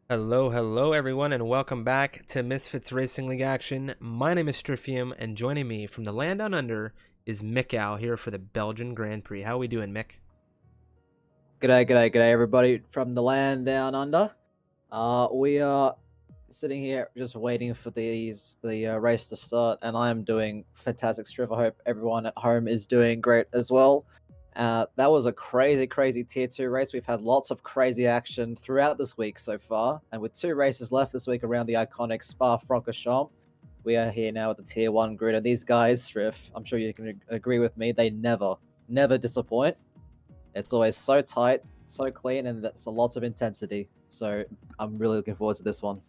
Hello everyone, and welcome back to Misfits Racing League action. My name is Strifium, and joining me from the land down under is Mikal here for the Belgian Grand Prix. How are we doing, Mick? G'day, everybody from the land down under. We are sitting here just waiting for the race to start, and I am doing fantastic. Striff. I hope everyone at home is doing great as well. That was a crazy Tier 2 race. We've had lots of crazy action throughout this week so far, and with 2 races left this week around the iconic Spa-Francorchamps, we are here now with the Tier 1 grid. And these guys, Striff, I'm sure you can agree with me, they never disappoint. It's always so tight, so clean, and that's a lot of intensity. So I'm really looking forward to this one.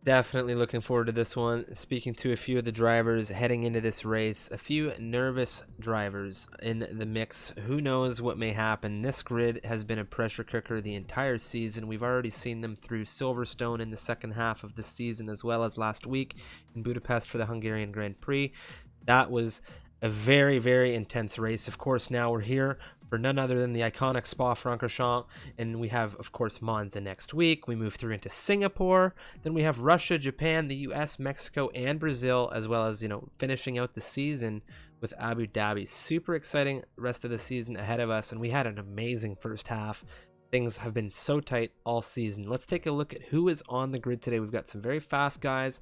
Definitely looking forward to this one. Speaking to a few of the drivers heading into this race, a few nervous drivers in the mix. Who knows what may happen? This grid has been a pressure cooker the entire season. We've already seen them through Silverstone in the second half of the season, as well as last week in Budapest for the Hungarian Grand Prix. That was a very intense race. Of course, now we're here for none other than the iconic Spa-Francorchamps, and we have, of course, Monza next week. We move through into Singapore, then we have Russia, Japan, the US, Mexico, and Brazil, as well as, finishing out the season with Abu Dhabi. Super exciting rest of the season ahead of us, and we had an amazing first half. Things have been so tight all season. Let's take a look at who is on the grid today. We've got some very fast guys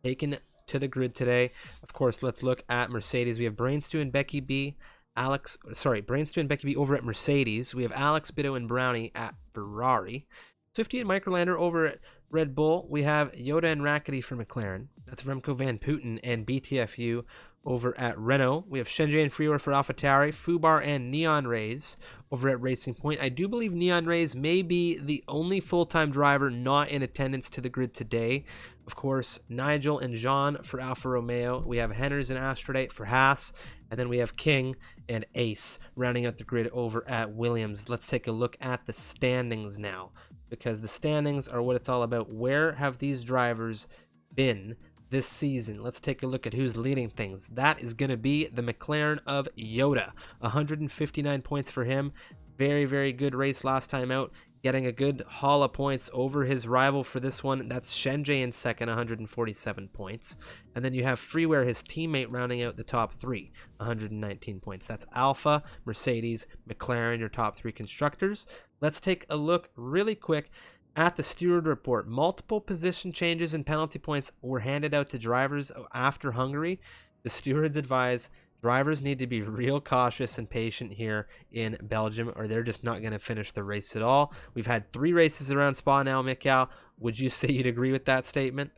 taken to the grid today. Of course, let's look at Mercedes. We have Brainstew and Becky B. Brainstew and Becky B over at Mercedes. We have Alex Biddo and Brownie at Ferrari. Swifty and Microlander over at Red Bull. We have Yoda and Rackety for McLaren. That's Remco Van Putten and BTFU over at Renault. We have Shenjie and Freeware for AlphaTauri. Fubar and Neon Rays over at Racing Point. I do believe Neon Rays may be the only full-time driver not in attendance to the grid today. Of course, Nigel and Jean for Alfa Romeo. We have Henners and Astrodate for Haas. And then we have King and Ace rounding out the grid over at Williams. Let's take a look at the standings now, because the standings are what it's all about. Where have these drivers been this season? Let's take a look at who's leading things. That is going to be the McLaren of Yoda. 159 points for him. Very good race last time out, getting a good haul of points over his rival for this one. That's Shenjie in second, 147 points. And then you have Freeware, his teammate, rounding out the top three, 119 points. That's Alpha, Mercedes, McLaren, your top three constructors. Let's take a look really quick at the steward report. Multiple position changes and penalty points were handed out to drivers after Hungary. The stewards advise drivers need to be real cautious and patient here in Belgium, or they're just not going to finish the race at all. We've had 3 races around Spa now, Mikal. Would you say you'd agree with that statement?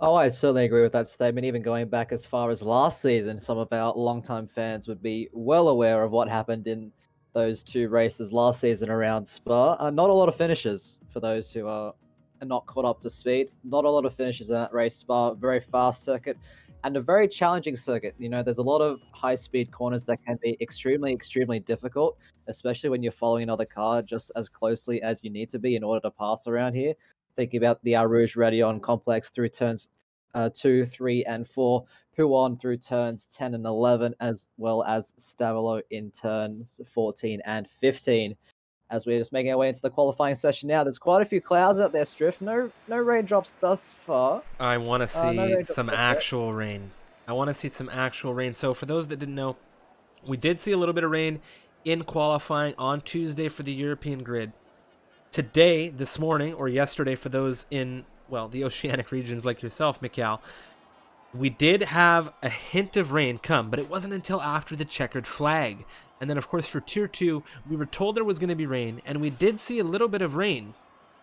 Oh, I certainly agree with that statement. Even going back as far as last season, some of our longtime fans would be well aware of what happened in those 2 races last season around Spa. Not a lot of finishes for those who are not caught up to speed. Not a lot of finishes in that race. Spa, very fast circuit, and a very challenging circuit. There's a lot of high-speed corners that can be extremely difficult, especially when you're following another car just as closely as you need to be in order to pass around here. Thinking about the Rouge Radion complex through turns 2, 3, and 4, Puon through turns 10 and 11, as well as Stavilo in turns 14 and 15. As we're just making our way into the qualifying session now, there's quite a few clouds out there, Striff. No raindrops thus far. I want to No see raindrops some thus far. actual rain. I want to see some actual rain. So for those that didn't know, we did see a little bit of rain in qualifying on Tuesday for the European grid. Today, this morning, or yesterday for those in, well, the oceanic regions like yourself, Mikal, we did have a hint of rain come, but it wasn't until after the checkered flag. And then, of course, for Tier 2, we were told there was going to be rain, and we did see a little bit of rain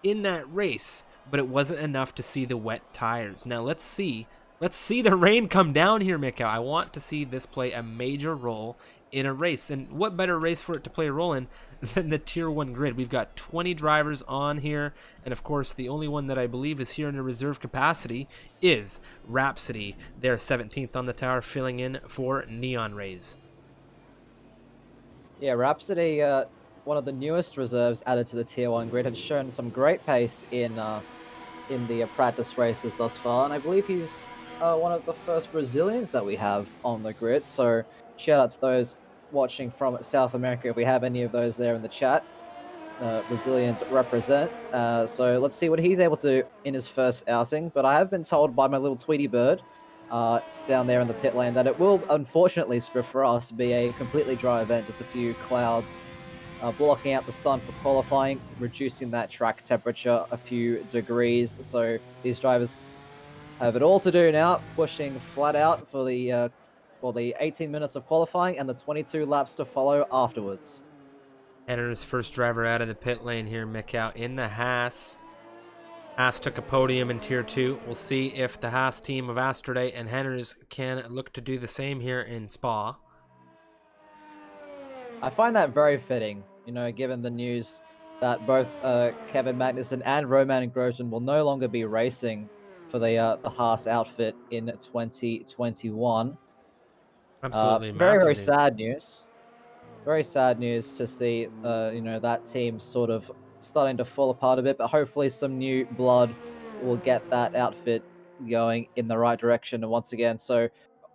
in that race, but it wasn't enough to see the wet tires. Now, let's see the rain come down here, Mikal. I want to see this play a major role in a race. And what better race for it to play a role in than the Tier 1 grid? We've got 20 drivers on here, and of course the only one that I believe is here in a reserve capacity is Rhapsody. They're 17th on the tower, filling in for Neon Rays. Yeah, Rhapsody, one of the newest reserves added to the Tier 1 grid, had shown some great pace in the practice races thus far, and I believe he's one of the first Brazilians that we have on the grid, so shout out to those watching from South America if we have any of those there in the chat. resilient represent. So let's see what he's able to do in his first outing. But I have been told by my little Tweety bird down there in the pit lane that it will, unfortunately, Striff, for us, be a completely dry event, just a few clouds blocking out the sun for qualifying, reducing that track temperature a few degrees. So these drivers have it all to do now, pushing flat out for the 18 minutes of qualifying and the 22 laps to follow afterwards. Henner's first driver out of the pit lane here, Mikau, in the Haas. Haas took a podium in Tier 2. We'll see if the Haas team of Asterday and Henner's can look to do the same here in Spa. I find that very fitting, given the news that both Kevin Magnussen and Roman Grosjean will no longer be racing for the Haas outfit in 2021. Absolutely Very, massive very news. sad news. Very sad news to see, that team sort of starting to fall apart a bit, but hopefully some new blood will get that outfit going in the right direction. And once again, so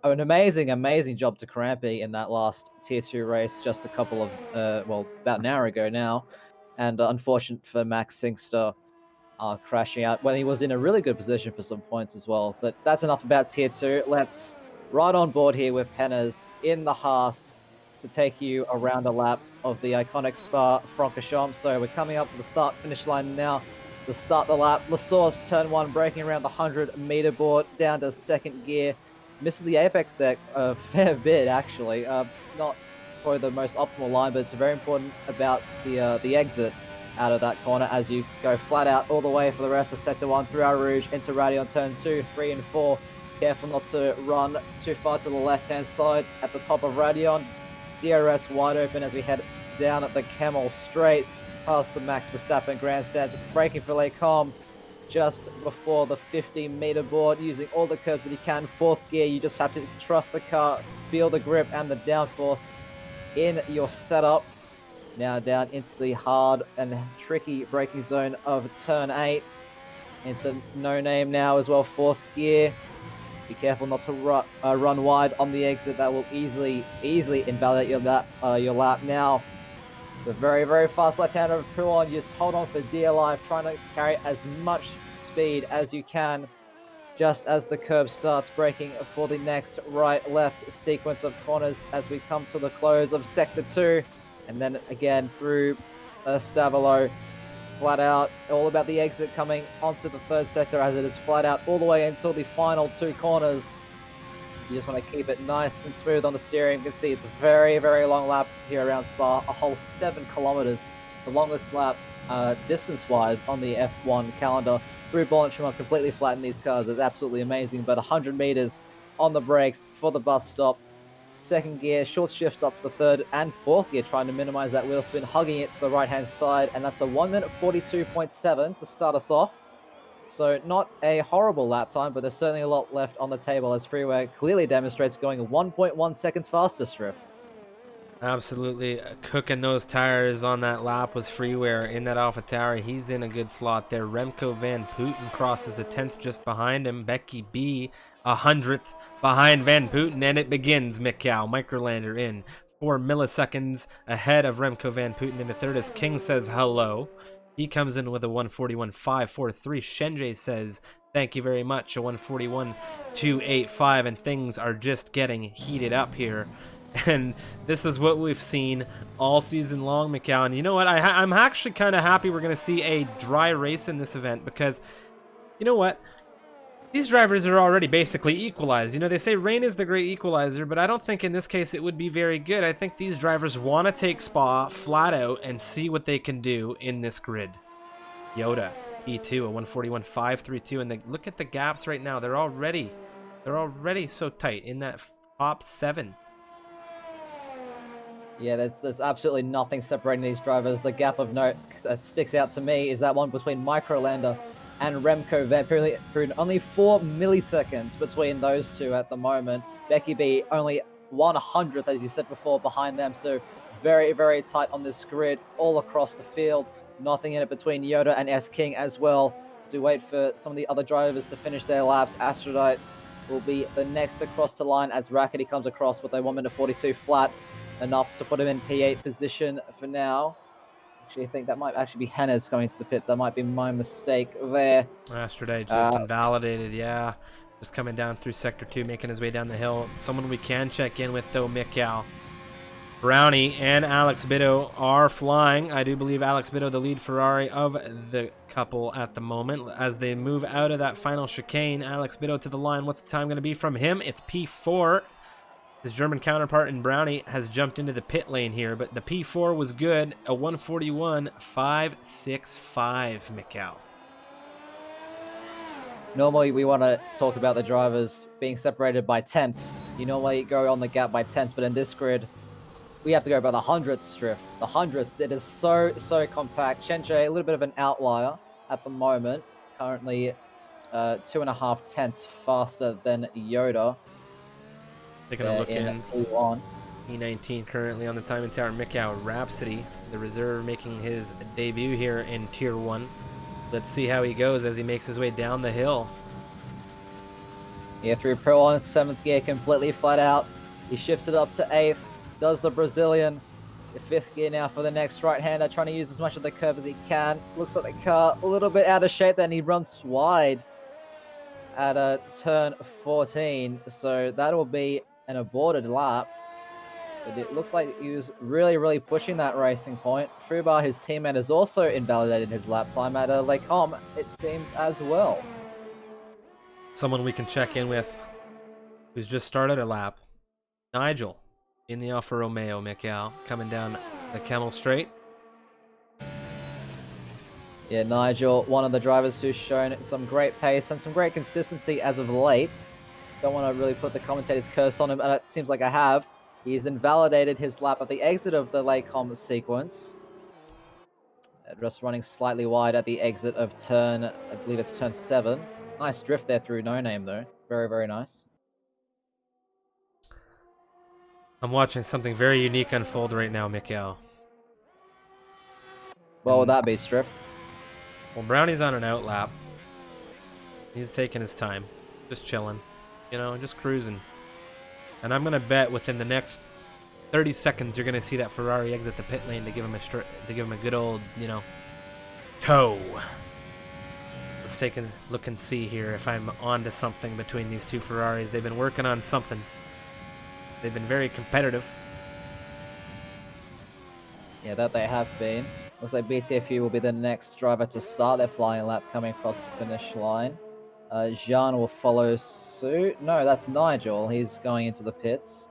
an amazing, amazing job to Crampy in that last Tier 2 race just a couple of, about an hour ago now. And unfortunate for Max Singster crashing out when he was in a really good position for some points as well. But that's enough about Tier 2. Let's ride on board here with Hennes in the Haas to take you around a lap of the iconic Spa-Francorchamps. So we're coming up to the start-finish line now to start the lap. Lasource, turn 1, braking around the 100-meter board, down to second gear. Misses the apex there a fair bit, actually. Not probably the most optimal line, but it's very important about the exit out of that corner as you go flat out all the way for the rest of Sector 1 through our Rouge into Radion turn 2, 3, and 4. Careful not to run too far to the left-hand side at the top of Radion. DRS wide open as we head down at the Camel straight past the Max Verstappen grandstands, braking for Les Combes just before the 50-meter board, using all the curves that you can. Fourth gear, you just have to trust the car, feel the grip and the downforce in your setup. Now down into the hard and tricky braking zone of turn 8. It's a no-name now as well, fourth gear. Be careful not to run wide on the exit. That will easily invalidate your lap. Now, the very, very fast left-hander of Pouillon. Just hold on for dear life, trying to carry as much speed as you can. Just as the curb starts, braking for the next right-left sequence of corners as we come to the close of Sector 2. And then again through Stavilo. Flat out, all about the exit coming onto the third sector as it is flat out all the way until the final 2 corners. You just want to keep it nice and smooth on the steering. You can see it's a very, very long lap here around Spa, a whole 7 kilometers, the longest lap distance-wise on the F1 calendar. Through Blanchimont, completely flattened these cars. It's absolutely amazing, but 100 meters on the brakes for the bus stop. Second gear, short shifts up to the third and fourth gear, trying to minimize that wheel spin, hugging it to the right-hand side, and that's a 1 minute 42.7 to start us off. So not a horrible lap time, but there's certainly a lot left on the table as Freeway clearly demonstrates going 1.1 seconds faster, Striff. Absolutely cooking those tires on that lap was Freeware in that AlphaTauri. He's in a good slot there. Remco Van Putten crosses a 10th just behind him. Becky B 100th behind Van Putten, and it begins. Mikau Microlander in 4 milliseconds ahead of Remco Van Putten in the third as King says hello. He comes in with a 141.543. Shenjay says thank you very much, a 141.285, and things are just getting heated up here. And this is what we've seen all season long, Mikau. And you know what? I'm actually kind of happy we're going to see a dry race in this event because, you know what? These drivers are already basically equalized. You know, they say rain is the great equalizer, but I don't think in this case it would be very good. I think these drivers want to take Spa flat out and see what they can do in this grid. Yoda, P2, a 141.532, and look at the gaps right now. They're already so tight in that top 7. Yeah, there's absolutely nothing separating these drivers. The gap of note that sticks out to me is that one between Microlander and Remco Van Putten. Only 4 milliseconds between those two at the moment. Becky B only 100th, as you said before, behind them. So very, very tight on this grid all across the field. Nothing in it between Yoda and S King as well. As we wait for some of the other drivers to finish their laps, Aphrodite will be the next across the line as Rackety comes across with a 1 minute 42 flat. Enough to put him in P8 position for now. Actually, I think that might actually be Hennes coming to the pit. That might be my mistake there. Astrode just invalidated, yeah. Just coming down through Sector 2, making his way down the hill. Someone we can check in with, though, Mikal. Brownie and Alex Bitto are flying. I do believe Alex Bitto, the lead Ferrari of the couple at the moment. As they move out of that final chicane, Alex Bitto to the line. What's the time going to be from him? It's P4. His German counterpart in Brownie has jumped into the pit lane here, but the P4 was good. A 141.565, Mikal. Normally, we want to talk about the drivers being separated by tenths. You normally go on the gap by tenths, but in this grid, we have to go by the hundredths drift. The hundredths, it is so compact. Chenche, a little bit of an outlier at the moment. Currently 2.5 tenths faster than Yoda. Taking a look in. P1. E19 currently on the timing tower. Mikau Rhapsody, the reserve, making his debut here in Tier 1. Let's see how he goes as he makes his way down the hill. Yeah, through Pro on 7th gear, completely flat out. He shifts it up to 8th. Does the Brazilian. The 5th gear now for the next right-hander, trying to use as much of the curve as he can. Looks like the car a little bit out of shape, then he runs wide at turn 14. So that will be an aborted lap. But it looks like he was really pushing that racing point. Fubar, his teammate, has also invalidated his lap time at Lake Hom, it seems, as well. Someone we can check in with who's just started a lap. Nigel in the Alfa Romeo, Mikal, coming down the Camel Straight. Yeah, Nigel, one of the drivers who's shown some great pace and some great consistency as of late. Don't want to really put the commentator's curse on him, and it seems like I have. He's invalidated his lap at the exit of the Lake Hom sequence. Just running slightly wide at the exit of turn, I believe it's turn 7. Nice drift there through No Name, though. Very nice. I'm watching something very unique unfold right now, Mikal. What would that be, Striff? Well, Brownie's on an out lap. He's taking his time. Just chilling. You know, just cruising. And I'm going to bet within the next 30 seconds you're going to see that Ferrari exit the pit lane to give him a good old, you know, toe. Let's take a look and see here if I'm onto something between these two Ferraris. They've been working on something. They've been very competitive. Yeah, that they have been. Looks like BTFU will be the next driver to start their flying lap coming across the finish line. Jean will follow suit. No, that's Nigel. He's going into the pits.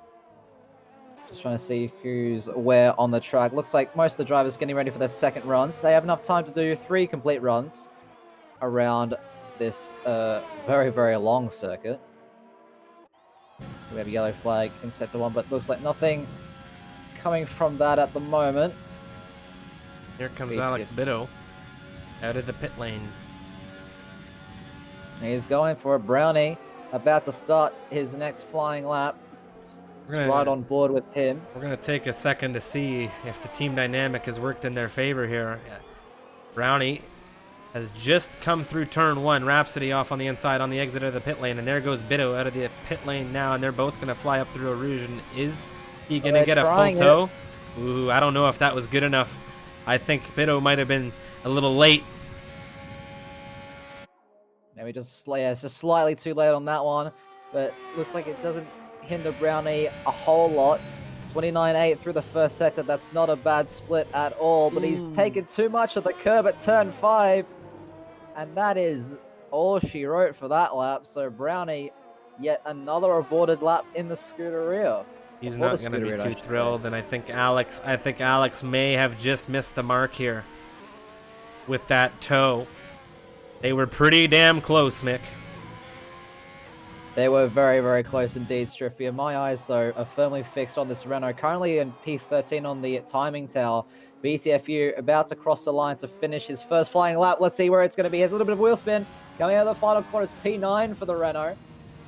Just trying to see who's where on the track. Looks like most of the drivers getting ready for their second runs. They have enough time to do 3 complete runs around this very long circuit. We have a yellow flag in sector 1, but looks like nothing coming from that at the moment. Here comes Alex Bitto out of the pit lane. He's going for a brownie, about to start his next flying lap. Right on board with him. We're going to take a second to see if the team dynamic has worked in their favor here. Brownie has just come through turn 1. Rhapsody off on the inside on the exit of the pit lane. And there goes Bitto out of the pit lane now. And they're both going to fly up through Eau Rouge. And is he going to get a full toe? Ooh, I don't know if that was good enough. I think Bitto might have been a little late. Maybe it's just slightly too late on that one. But looks like it doesn't hinder Brownie a whole lot. 29.8 through the first sector. That's not a bad split at all. But he's taken too much of the curb at turn 5. And that is all she wrote for that lap. So Brownie, yet another aborted lap in the Scuderia. He's not going to be too thrilled. And I think Alex may have just missed the mark here with that toe. They were pretty damn close, Mick. They were very close indeed, Striffy. And my eyes, though, are firmly fixed on this Renault. Currently in P13 on the timing tower. BTFU about to cross the line to finish his first flying lap. Let's see where it's going to be. Here's a little bit of wheel spin. Coming out of the final quarters, P9 for the Renault.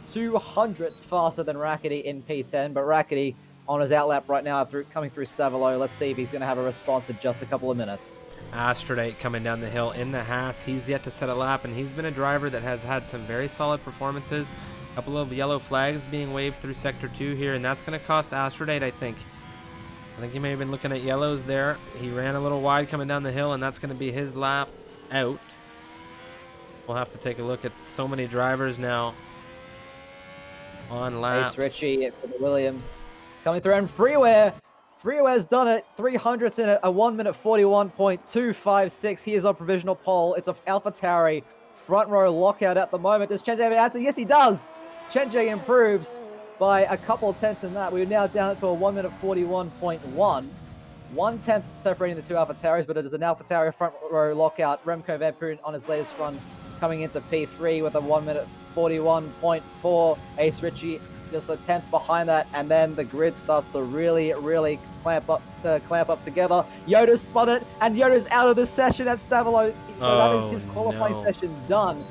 200ths faster than Rackety in P10. But Rackety on his outlap right now coming through Savalo. Let's see if he's going to have a response in just a couple of minutes. Astrodate coming down the hill in the Haas. He's yet to set a lap, and he's been a driver that has had some very solid performances. A couple of yellow flags being waved through Sector 2 here, and that's going to cost Astrodate, I think. I think he may have been looking at yellows there. He ran a little wide coming down the hill, and that's going to be his lap out. We'll have to take a look at so many drivers now on laps. Ace Ritchie for the Williams coming through, and Freeware's done it. 300s in it, a 1 minute 41.256. He is on provisional pole. It's a AlphaTauri front row lockout at the moment. Does Chenjay have an answer? Yes, he does. Chenjay improves by a couple of tenths in that. We're now down to a 1 minute 41.1. 1/10 separating the two AlphaTauris, but it is an AlphaTauri front row lockout. Remco Van Poon on his latest run coming into P3 with a 1 minute 41.4. Ace Ritchie just a tenth behind that, and then the grid starts to really clamp up together. Yoda's spun it, and Yoda's out of the session at Stavolo. So that is his qualifying session done.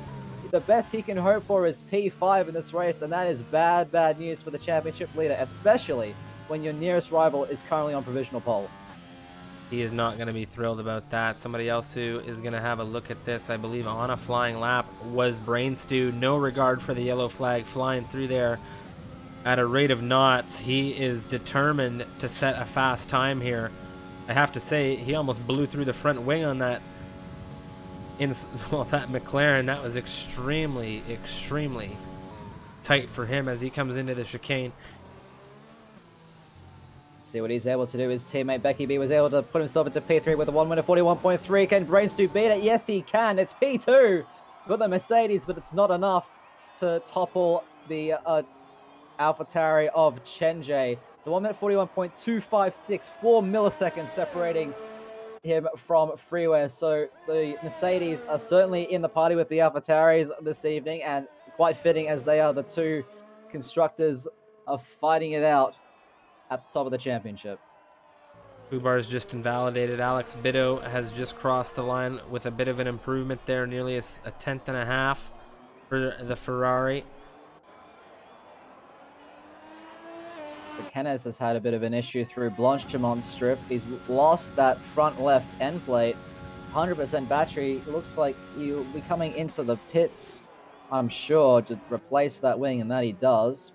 The best he can hope for is P5 in this race, and that is bad news for the championship leader, especially when your nearest rival is currently on provisional pole. He is not going to be thrilled about that. Somebody else who is going to have a look at this, I believe, on a flying lap was Brain Stew. No regard for the yellow flag, flying through there at a rate of knots. He is determined to set a fast time here. I have to say, he almost blew through the front wing on that that McLaren. That was extremely tight for him as he comes into the chicane. See what he's able to do. His teammate Becky B was able to put himself into P3 with a 1 minute 41.3. Can Brainstew beat it? Yes, he can. It's P2 for the Mercedes, but it's not enough to topple the AlphaTauri of Chenjay. It's a 1 minute 41.256, 4 milliseconds separating him from Freeware. So the Mercedes are certainly in the party with the AlphaTauris this evening, and quite fitting as they are the two constructors are fighting it out at the top of the championship. Fubar's just invalidated. Alex Biddo has just crossed the line with a bit of an improvement there, nearly a tenth and a half for the Ferrari. So Kenez has had a bit of an issue through Blanchimont strip. He's lost that front left end plate. 100% battery. Looks like he'll be coming into the pits, I'm sure, to replace that wing, and that he does.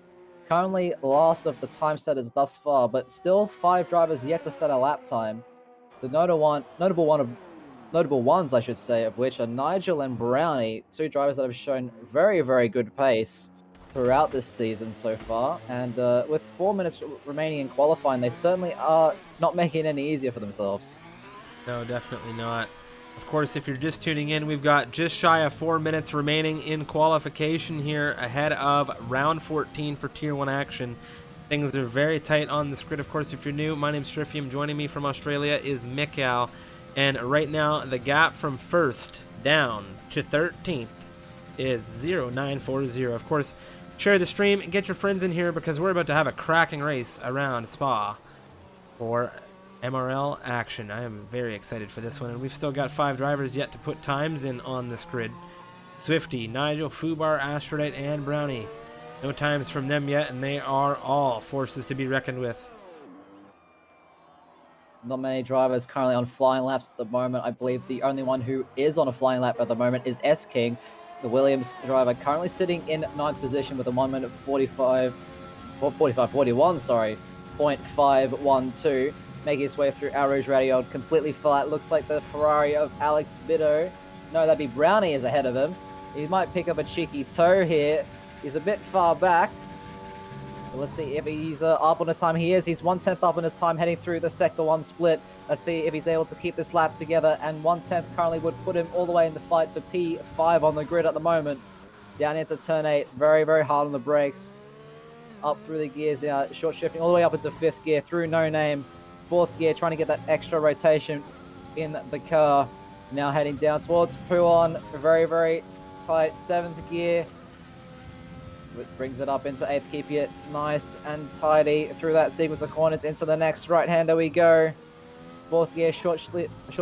Currently last of the time setters thus far, but still 5 drivers yet to set a lap time. The notable ones, I should say, of which are Nigel and Brownie, 2 drivers that have shown very good pace throughout this season so far. And with 4 minutes remaining in qualifying, they certainly are not making it any easier for themselves. No, definitely not. Of course, if you're just tuning in, we've got just shy of 4 minutes remaining in qualification here ahead of round 14 for Tier 1 action. Things are very tight on this grid. Of course, if you're new, my name's Striffium. Joining me from Australia is Mikal. And right now, the gap from first down to 13th is 0.940. Of course, share the stream and get your friends in here because we're about to have a cracking race around Spa for MRL action. I am very excited for this one, and we've still got 5 drivers yet to put times in on this grid. Swifty, Nigel, Fubar, Astrodite, and Brownie. No times from them yet, and they are all forces to be reckoned with. Not many drivers currently on flying laps at the moment. I believe the only one who is on a flying lap at the moment is S-King, the Williams driver, currently sitting in 9th position with a 1 minute 0.512, making his way through Al Rouge Radio completely flat. Looks like the Ferrari of Alex Biddo. No, that'd be Brownie is ahead of him. He might pick up a cheeky toe here. He's a bit far back. But let's see if he's up on his time. He is. He's 1/10 up on his time heading through the Sector 1 split. Let's see if he's able to keep this lap together. And 1/10 currently would put him all the way in the fight for P5 on the grid at the moment. Down into turn 8. Very hard on the brakes. Up through the gears now. Short shifting all the way up into 5th gear through No Name. 4th gear, trying to get that extra rotation in the car. Now heading down towards Puon. Very tight 7th gear. Which brings it up into 8th, keeping it nice and tidy through that sequence of corners into the next right-hander we go. 4th gear, short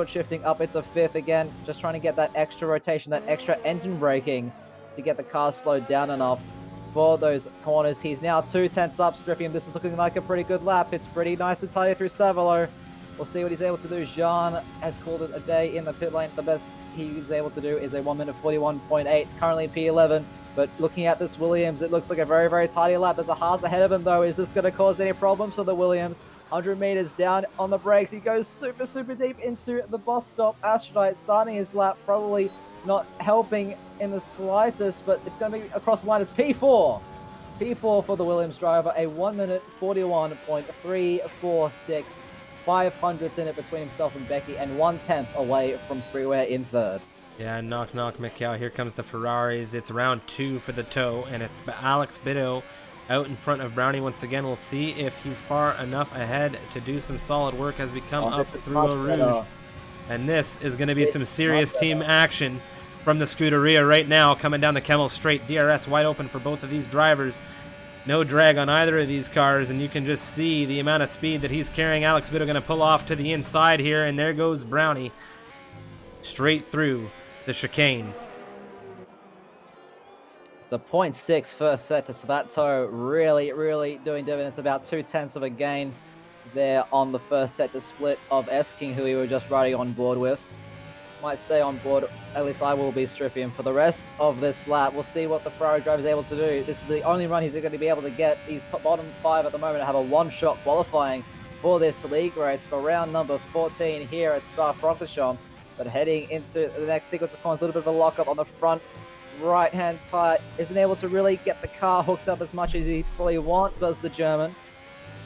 shifting up into 5th again. Just trying to get that extra rotation, that extra engine braking to get the car slowed down enough for those corners. He's now 2/10 up, stripping. This is looking like a pretty good lap. It's pretty nice and tidy through Stavolo. We'll see what he's able to do. Jean has called it a day in the pit lane. The best he's able to do is a 1 minute 41.8, currently P11. But looking at this Williams, it looks like a very, very tidy lap. There's a Haas ahead of him, though. Is this going to cause any problems for the Williams? 100 meters down on the brakes. He goes super, super deep into the bus stop. Astronaut starting his lap, probably not helping in the slightest, but it's going to be across the line. It's P4. P4 for the Williams driver, a 1 minute 41.346. 500s in it between himself and Becky, and 1/10 away from freeway in third. Yeah, knock, knock, Mikhail. Here comes the Ferraris. It's round 2 for the tow, and it's Alex Bido out in front of Brownie once again. We'll see if he's far enough ahead to do some solid work as we come up through Eau Rouge. And this is going to be some serious team action from the Scuderia right now, coming down the Kemmel Straight. DRS wide open for both of these drivers. No drag on either of these cars, and you can just see the amount of speed that he's carrying. Alex Bido going to pull off to the inside here, and there goes Brownie straight through the chicane. It's a 0.6 first sector, so that tow really, really doing dividends. About 2/10 of a gain there on the first sector split of S-King, who we were just riding on board with. Might stay on board, at least I will be, Striffian, for the rest of this lap. We'll see what the Ferrari driver is able to do. This is the only run he's going to be able to get. These bottom 5 at the moment have a one-shot qualifying for this league race for round number 14 here at Spa-Francorchamps. But heading into the next sequence of corners, a little bit of a lockup on the front right-hand tire. Isn't able to really get the car hooked up as much as he probably wants, does the German.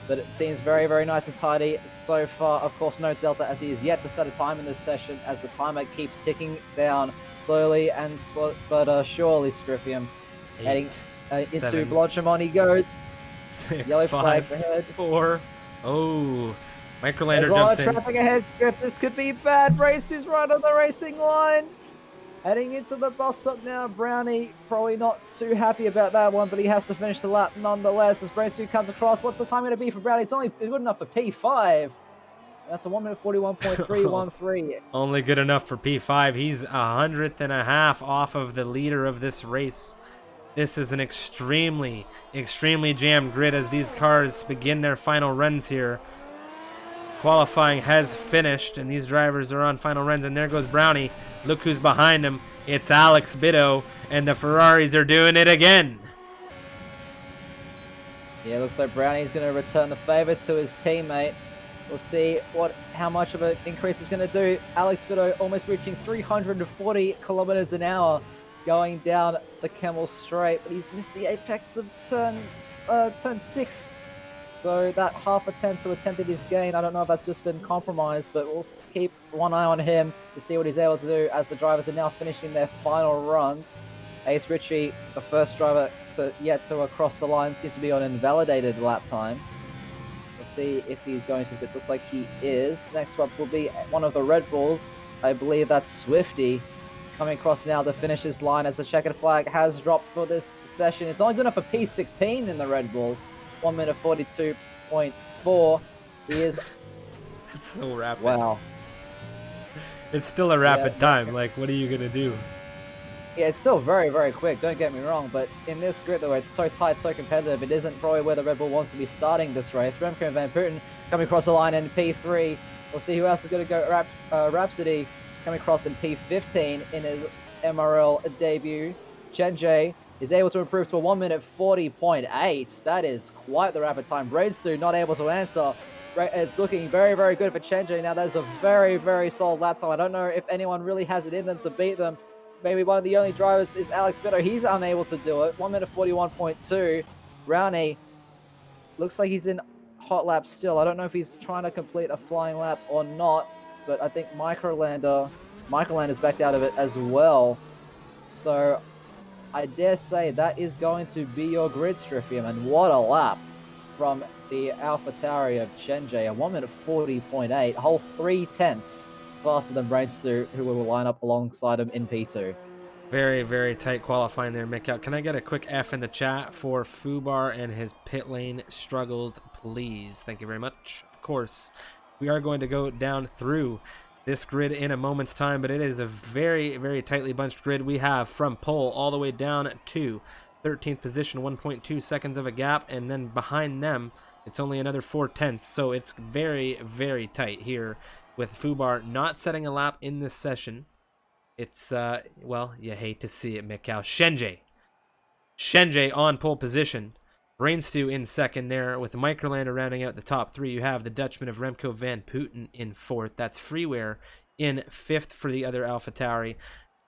But it seems very, very nice and tidy so far. Of course, no delta, as he is yet to set a time in this session, as the timer keeps ticking down slowly and but surely. Striffium heading into Belgium. He goes. 6, Yellow 5, flag ahead. 4. Oh, Microlander There's a lot jumps of in. traffic ahead, Griff. This could be bad. Brace who's right on the racing line. Heading into the bus stop now. Brownie probably not too happy about that one, but he has to finish the lap nonetheless as Brace 2 comes across. What's the time going to be for Brownie? It's only good enough for P5. That's a 1 minute 41.313. Only good enough for P5. He's 100th off of the leader of this race. This is an extremely, extremely jammed grid as these cars begin their final runs here. Qualifying has finished, and these drivers are on final runs, and there goes Brownie. Look who's behind him. It's Alex Bido, and the Ferraris are doing it again. Yeah, looks like Brownie's going to return the favor to his teammate. We'll see how much of an increase it's going to do. Alex Bido almost reaching 340 kilometers an hour going down the Kemmel Straight, but he's missed the apex of turn 6. So that half attempt to attempt at his gain, I don't know if that's just been compromised, but we'll keep one eye on him to see what he's able to do as the drivers are now finishing their final runs. Ace Ritchie, the first driver yet to cross the line, seems to be on invalidated lap time. We'll see if he's going to, it looks like he is. Next up will be one of the Red Bulls. I believe that's Swifty, coming across now to finish his line as the checkered flag has dropped for this session. It's only good enough for P16 in the Red Bull. 1 minute 42.4. He is. It's so rapid. Wow. It's still a rapid time. Like, what are you gonna do? Yeah, it's still very, very quick. Don't get me wrong, but in this grid, though, it's so tight, so competitive. It isn't probably where the Red Bull wants to be starting this race. Remco and Van Putten coming across the line in P3. We'll see who else is going to go. Rhapsody coming across in P15 in his MRL debut. Chen Jay is able to improve to a 1 minute 40.8. That is quite the rapid time. Braidstu not able to answer. It's looking very, very good for Chenji. Now, that is a very, very solid lap time. I don't know if anyone really has it in them to beat them. Maybe one of the only drivers is Alex Bido. He's unable to do it. 1 minute 41.2. Rowney looks like he's in hot lap still. I don't know if he's trying to complete a flying lap or not, but I think Michelander's backed out of it as well. So I dare say that is going to be your grid, Striffium, and what a lap from the AlphaTauri of Chenji, a 1 minute 40.8, a whole 3/10 faster than Brainstu, who will line up alongside him in P2. Very, very tight qualifying there, Mick. Can I get a quick F in the chat for Fubar and his pit lane struggles, please? Thank you very much. Of course, we are going to go down through this grid in a moment's time, but it is a very, very tightly bunched grid. We have from pole all the way down to 13th position, 1.2 seconds of a gap, and then behind them, it's only another 4/10. So it's very, very tight here with Fubar not setting a lap in this session. It's, well, you hate to see it, Mikhail. Shenji Shenjie on pole position. Brainstew in second there, with Microlander rounding out the top three. You have the Dutchman of Remco van Putten in fourth. That's Freeware in fifth for the other AlphaTauri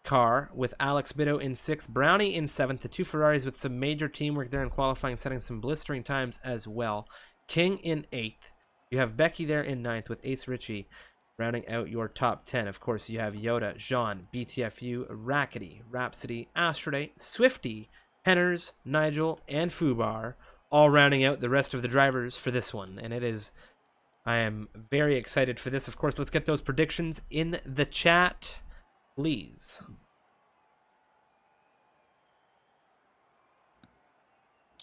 car, with Alex Bitto in sixth, Brownie in seventh. The two Ferraris with some major teamwork there in qualifying, setting some blistering times as well. King in eighth. You have Becky there in ninth, with Ace Ritchie rounding out your top 10. Of course, you have Yoda, Jean, BTFU, Rackety, Rhapsody, Astrode, Swifty, Henners, Nigel, and Fubar, all rounding out the rest of the drivers for this one. And I am very excited for this. Of course, let's get those predictions in the chat, please.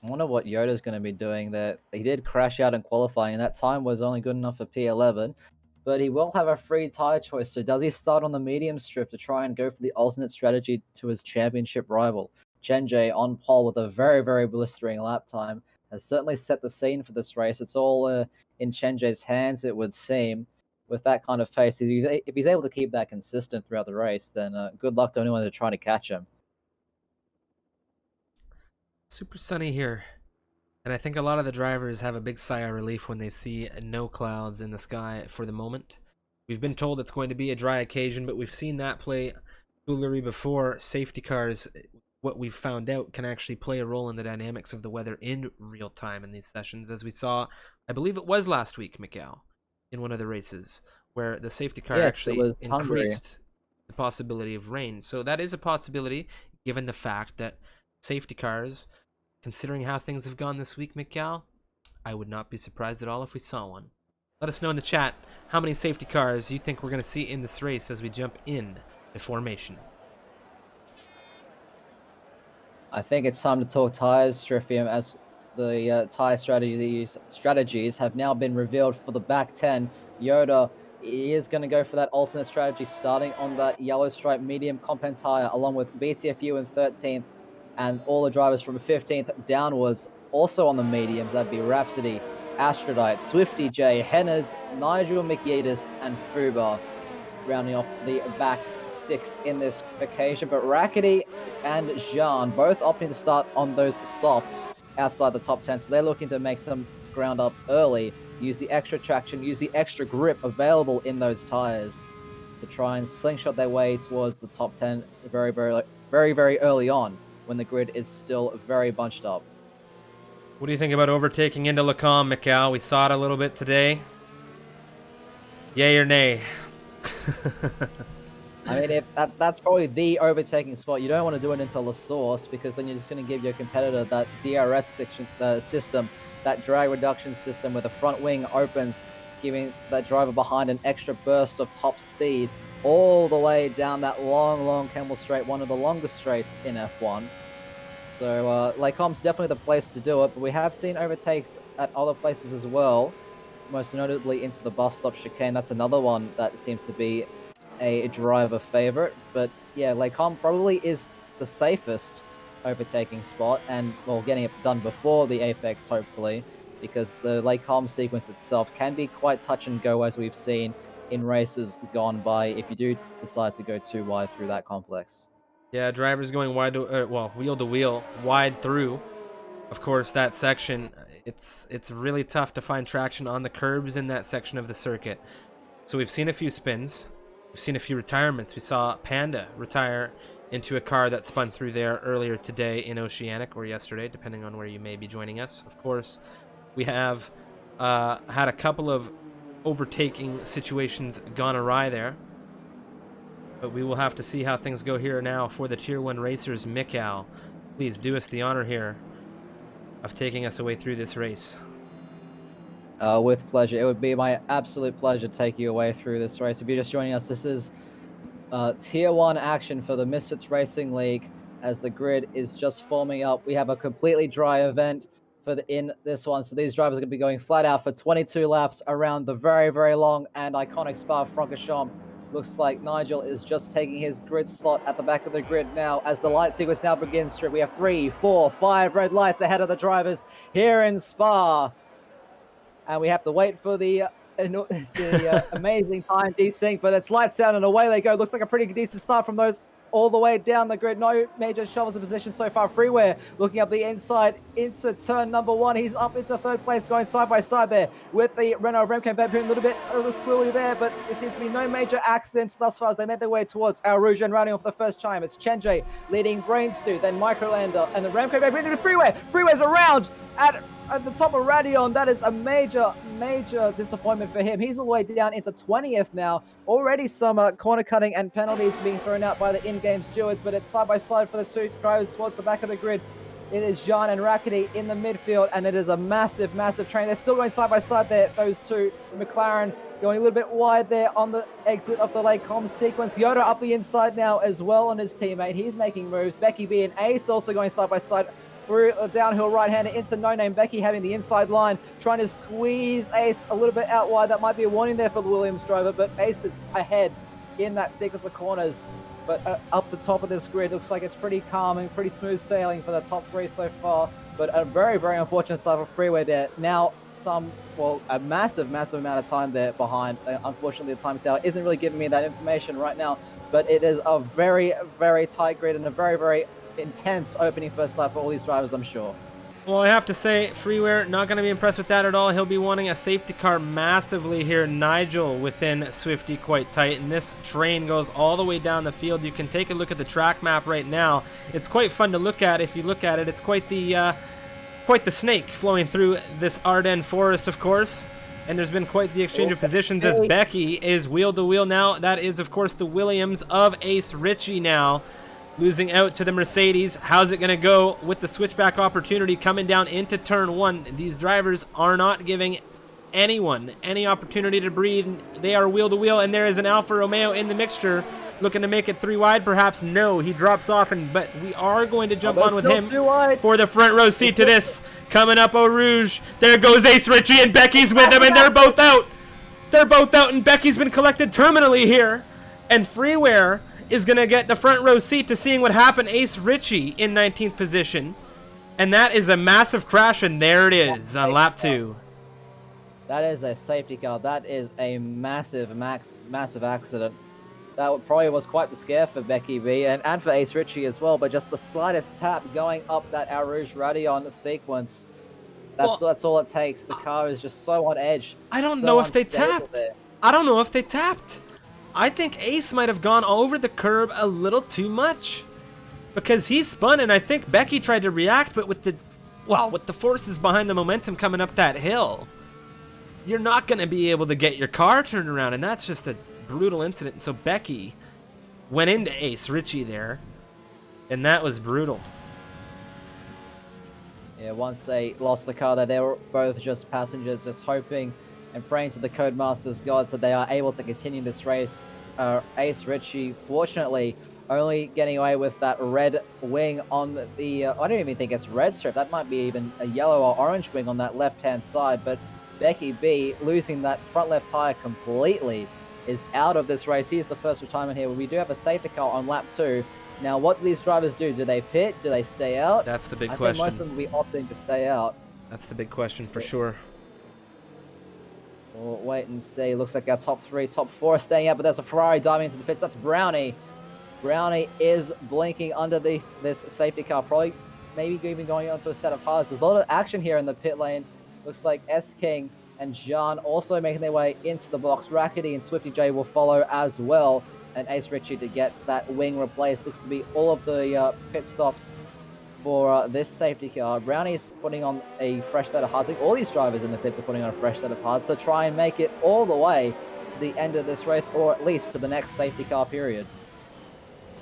I wonder what Yoda's going to be doing there. He did crash out in qualifying, and that time was only good enough for P11. But he will have a free tire choice. So does he start on the medium strip to try and go for the alternate strategy to his championship rival? Shenjie on pole with a very, very blistering lap time has certainly set the scene for this race. It's all in Shenjie's hands, it would seem. With that kind of pace, if he's able to keep that consistent throughout the race, then good luck to anyone that's trying to catch him. Super sunny here. And I think a lot of the drivers have a big sigh of relief when they see no clouds in the sky for the moment. We've been told it's going to be a dry occasion, but we've seen that play foolery before. Safety cars, what we've found out, can actually play a role in the dynamics of the weather in real time in these sessions, as we saw, I believe it was last week, Miguel, in one of the races, where the safety car actually increased the possibility of rain. So that is a possibility, given the fact that safety cars, considering how things have gone this week, Miguel, I would not be surprised at all if we saw one. Let us know in the chat how many safety cars you think we're going to see in this race as we jump in the formation. I think it's time to talk tires, Strifium, as the tire strategies have now been revealed for the back 10. Yoda is going to go for that alternate strategy, starting on that yellow stripe medium compound tire, along with BTFU in 13th, and all the drivers from 15th downwards, also on the mediums. That'd be Rhapsody, Astrolite, Swifty J, Henners, Nigel McYetis, and Fubar, rounding off the back 6 in this occasion. But Rackety and Jean both opting to start on those softs outside the top 10, so they're looking to make some ground up early, use the extra traction, use the extra grip available in those tires to try and slingshot their way towards the top 10 very, very early on, when the grid is still very bunched up. What do you think about overtaking into Lacombe, Mikal? We saw it a little bit today. Yay or nay? I mean, if that's probably the overtaking spot. You don't want to do it into La Source, because then you're just going to give your competitor that DRS system, that drag reduction system, where the front wing opens, giving that driver behind an extra burst of top speed all the way down that long Kemmel Straight, one of the longest straights in F1. So Lacombe's definitely the place to do it, but we have seen overtakes at other places as well, most notably into the bus stop chicane. That's another one that seems to be a driver favorite. But yeah, Lacombe probably is the safest overtaking spot, and well, getting it done before the apex, hopefully, because the Lacombe sequence itself can be quite touch and go, as we've seen in races gone by, if you do decide to go too wide through that complex. Yeah, drivers going wide to, wheel to wheel, wide through. Of course, that section, it's really tough to find traction on the curbs in that section of the circuit. So we've seen a few spins. We've seen a few retirements. We saw Panda retire into a car that spun through there earlier today in Oceanic, or yesterday, depending on where you may be joining us. Of course, we have had a couple of overtaking situations gone awry there. But we will have to see how things go here now for the Tier 1 racers. Mikal, please do us the honor here of taking us away through this race. With pleasure. It would be my absolute pleasure to take you away through this race. If you're just joining us, this is Tier 1 action for the Misfits Racing League, as the grid is just forming up. We have a completely dry event in this one, so these drivers are going to be going flat out for 22 laps around the very long and iconic Spa-Francorchamps. Looks like Nigel is just taking his grid slot at the back of the grid now, as the light sequence now begins. We have 3, 4, 5 red lights ahead of the drivers here in Spa. And we have to wait for the amazing time desync, but it's lights down and away they go. Looks like a pretty decent start from those all the way down the grid. No major shovels in position so far. Freeware looking up the inside into turn number 1. He's up into 3rd place, going side by side there with the Renault Remco Vampier. A little bit of a squilly there, but there seems to be no major accidents thus far as they made their way towards Al Rouge and rounding off the first chime. It's Chenjay leading Brainstew, then Microlander, and the Remco Vampier into the Freeway. Freeway's around at the top of Radion. That is a major disappointment for him. He's all the way down into 20th now. Already some corner cutting and penalties being thrown out by the in-game stewards, but it's side by side for the two drivers towards the back of the grid. It is Jean and Rackety in the midfield, and it is a massive train. They're still going side by side there, those two. McLaren going a little bit wide there on the exit of the late comms sequence. Yoda up the inside now as well on his teammate. He's making moves. Becky B and Ace also going side by side through a downhill right-hander into No Name. Becky having the inside line, trying to squeeze Ace a little bit out wide. That might be a warning there for the Williams driver, but Ace is ahead in that sequence of corners. But up the top of this grid, looks like it's pretty calm and pretty smooth sailing for the top 3 so far. But a very unfortunate start for Freeway there. Now a massive amount of time there behind. Unfortunately, the time tower isn't really giving me that information right now, but it is a very tight grid and a very intense opening first lap for all these drivers, I'm sure. Well, I have to say, Freeware, not going to be impressed with that at all. He'll be wanting a safety car massively here. Nigel within Swifty quite tight, and this train goes all the way down the field. You can take a look at the track map right now. It's quite fun to look at. If you look at it, it's quite the snake flowing through this Ardennes forest, of course. And there's been quite the exchange of positions as Becky is wheel to wheel now. That is, of course, the Williams of Ace Ritchie now, losing out to the Mercedes. How's it going to go with the switchback opportunity coming down into turn 1? These drivers are not giving anyone any opportunity to breathe. They are wheel to wheel, and there is an Alfa Romeo in the mixture looking to make it 3 wide. Perhaps no, he drops off, but we are going to jump on with him for the front row seat to this. Coming up Eau Rouge, there goes Ace Ritchie, and Becky's with him, and they're both out. They're both out, and Becky's been collected terminally here, and Freeware is going to get the front row seat to seeing what happened. Ace Ritchie in 19th position. And that is a massive crash, and there it is on lap 2. That is a safety car. That is a massive accident. That probably was quite the scare for Becky B and for Ace Ritchie as well, but just the slightest tap going up that Eau Rouge Radion sequence. That's all it takes. The car is just so on edge. I don't know if they tapped. I don't know if they tapped. I think Ace might have gone over the curb a little too much because he spun, and I think Becky tried to react, but with the forces behind the momentum coming up that hill, you're not going to be able to get your car turned around, and that's just a brutal incident. So Becky went into Ace Ritchie there, and that was brutal. Yeah, once they lost the car there, they were both just passengers, just hoping and praying to the Codemasters God so they are able to continue this race. Ace Ritchie, fortunately, only getting away with that red wing on the... I don't even think it's red strip. That might be even a yellow or orange wing on that left-hand side. But Becky B, losing that front left tire completely, is out of this race. Here's the first retirement here. We do have a safety car on lap 2. Now, what do these drivers do? Do they pit? Do they stay out? That's the big I question. think most of them will be opting to stay out. That's the big question for sure. We'll wait and see. Looks like our top 4 are staying out, but there's a Ferrari diving into the pits. That's Brownie. Brownie is blinking under this safety car, probably maybe even going on to a set of hards. There's a lot of action here in the pit lane. Looks like S-King and Jean also making their way into the box. Rackety and Swifty J will follow as well. And Ace Ritchie to get that wing replaced. Looks to be all of the pit stops for this safety car. Brownie's putting on a fresh set of hard. I think all these drivers in the pits are putting on a fresh set of hard to try and make it all the way to the end of this race, or at least to the next safety car period.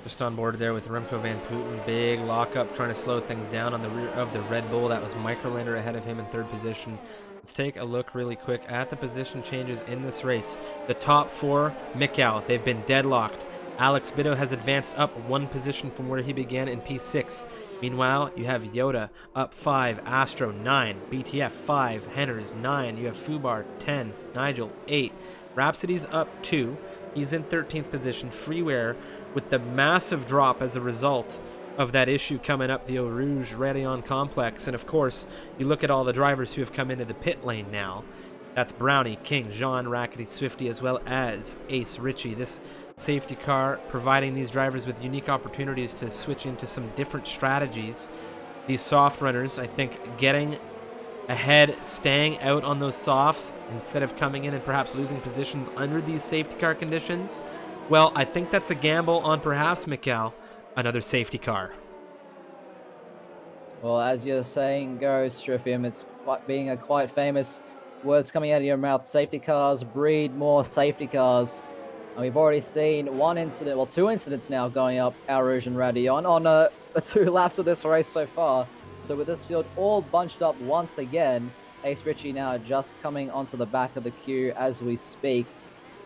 Just on board there with Remco Van Putten. Big lockup trying to slow things down on the rear of the Red Bull. That was Microlander ahead of him in 3rd position. Let's take a look really quick at the position changes in this race. The top 4, Mikau, they've been deadlocked. Alex Bitto has advanced up 1 position from where he began in P6. Meanwhile, you have Yoda up 5, Astro 9, BTF 5, Henners 9, you have Fubar 10, Nigel 8, Rhapsody's up 2, he's in 13th position. Freeware with the massive drop as a result of that issue coming up the Eau Rouge Radion complex. And of course, you look at all the drivers who have come into the pit lane now. That's Brownie, King, Jean, Rackety, Swifty, as well as Ace Ritchie. This safety car, providing these drivers with unique opportunities to switch into some different strategies. These soft runners, I think, getting ahead, staying out on those softs instead of coming in and perhaps losing positions under these safety car conditions. Well, I think that's a gamble on perhaps, Mikkel, another safety car. Well, as you're saying goes, Strifium, it's being a quite famous words coming out of your mouth. Safety cars breed more safety cars. And we've already seen one incident, well, two incidents now going up Eau Rouge and Radillon on the 2 laps of this race so far. So with this field all bunched up once again, Ace Richie now just coming onto the back of the queue as we speak.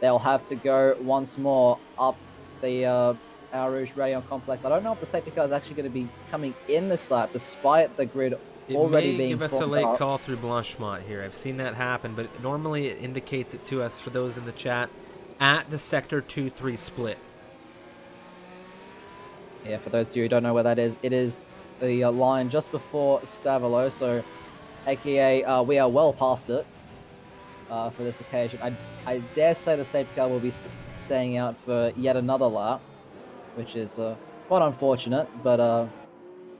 They'll have to go once more up the Eau Rouge Radillon complex. I don't know if the safety car is actually going to be coming in this lap, despite the grid already being It may give us a late up. call through Blanchemont here. I've seen that happen, but normally it indicates it to us, for those in the chat, at the Sector 2-3 split. Yeah, for those of you who don't know where that is, it is the line just before Stavolo, so aka we are well past it for this occasion. I dare say the safety car will be staying out for yet another lap, which is quite unfortunate, but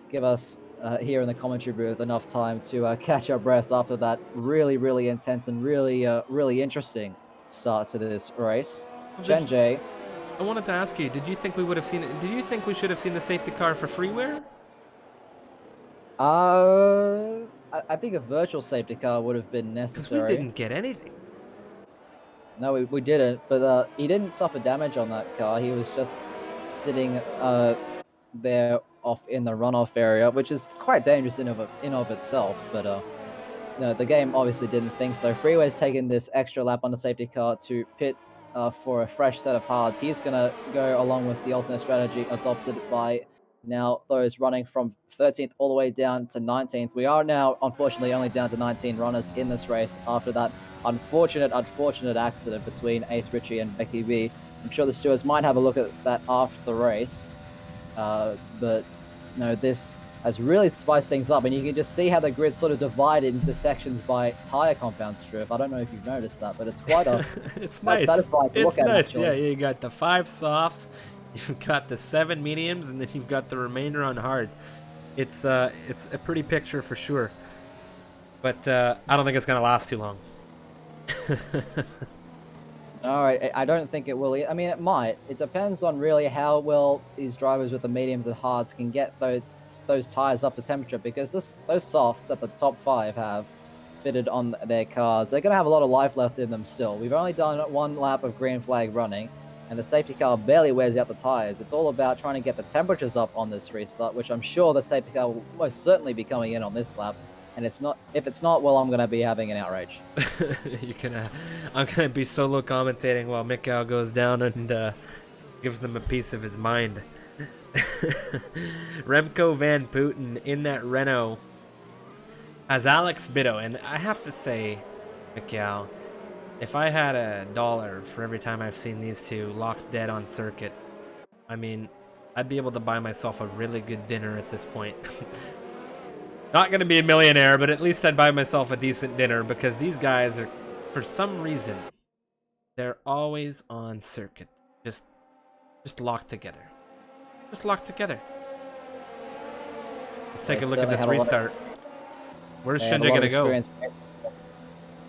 give us here in the commentary booth enough time to catch our breaths after that really intense and really interesting start to this race. Chen Jay. I wanted to ask you, did you think we would have seen it? Did you think we should have seen the safety car for freeware? I think a virtual safety car would have been necessary. Because we didn't get anything. No, we didn't, but he didn't suffer damage on that car. He was just sitting there off in the runoff area, which is quite dangerous in of itself, but no, the game obviously didn't think so. Freeway's taken this extra lap on the safety car to pit for a fresh set of hards. He's going to go along with the alternate strategy adopted by now those running from 13th all the way down to 19th. We are now, unfortunately, only down to 19 runners in this race after that unfortunate accident between Ace Richie and Becky B. I'm sure the stewards might have a look at that after the race, but no, this has really spiced things up, and you can just see how the grid's sort of divided into sections by tire compound strip. I don't know if you've noticed that, but it's quite a it's nice. Satisfying to look at, nice. actually. Yeah, you got the 5 softs, you've got the 7 mediums, and then you've got the remainder on hards. It's a pretty picture for sure, but I don't think it's gonna last too long. All right, I don't think it will. I mean, it might. It depends on really how well these drivers with the mediums and hards can get those tires up to temperature, because those softs that the top 5 have fitted on their cars, they're going to have a lot of life left in them still. We've only done 1 lap of green flag running, and the safety car barely wears out the tires. It's all about trying to get the temperatures up on this restart, which I'm sure the safety car will most certainly be coming in on this lap. And if it's not, well, I'm going to be having an outrage. I'm gonna be solo commentating while Mikkel goes down and gives them a piece of his mind. Remco Van Putten in that Renault as Alex Bitto, and I have to say, Mikkel, if I had $1 for every time I've seen these two locked dead on circuit, I mean, I'd be able to buy myself a really good dinner at this point. Not going to be a millionaire, but at least I'd buy myself a decent dinner, because these guys are, for some reason, they're always on circuit. Just locked together. Just locked together. Let's take a look at this restart. Where's Shinja going to go?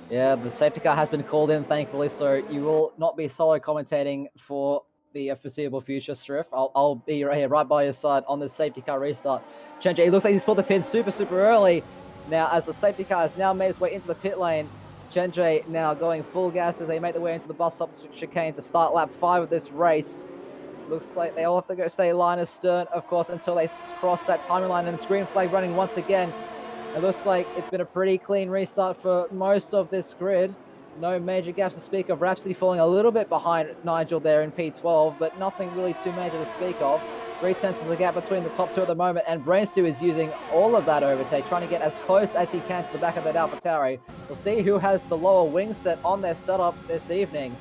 Yeah, the safety car has been called in, thankfully, so you will not be solo commentating for the foreseeable future, Striff. I'll be right here, right by your side on this safety car restart. Chenji, it looks like he's pulled the pin super early. Now, as the safety car has now made its way into the pit lane, Chenji now going full gas as they make their way into the bus stop chicane to start lap 5 of this race. Looks like they all have to go stay line astern, of course, until they cross that timing line, and it's green flag running once again. It looks like it's been a pretty clean restart for most of this grid. No major gaps to speak of. Rhapsody falling a little bit behind Nigel there in P12, but nothing really too major to speak of. 3/10 is the gap between the top 2 at the moment, and Brainstew is using all of that overtake, trying to get as close as he can to the back of that AlphaTauri. We'll see who has the lower wing set on their setup this evening,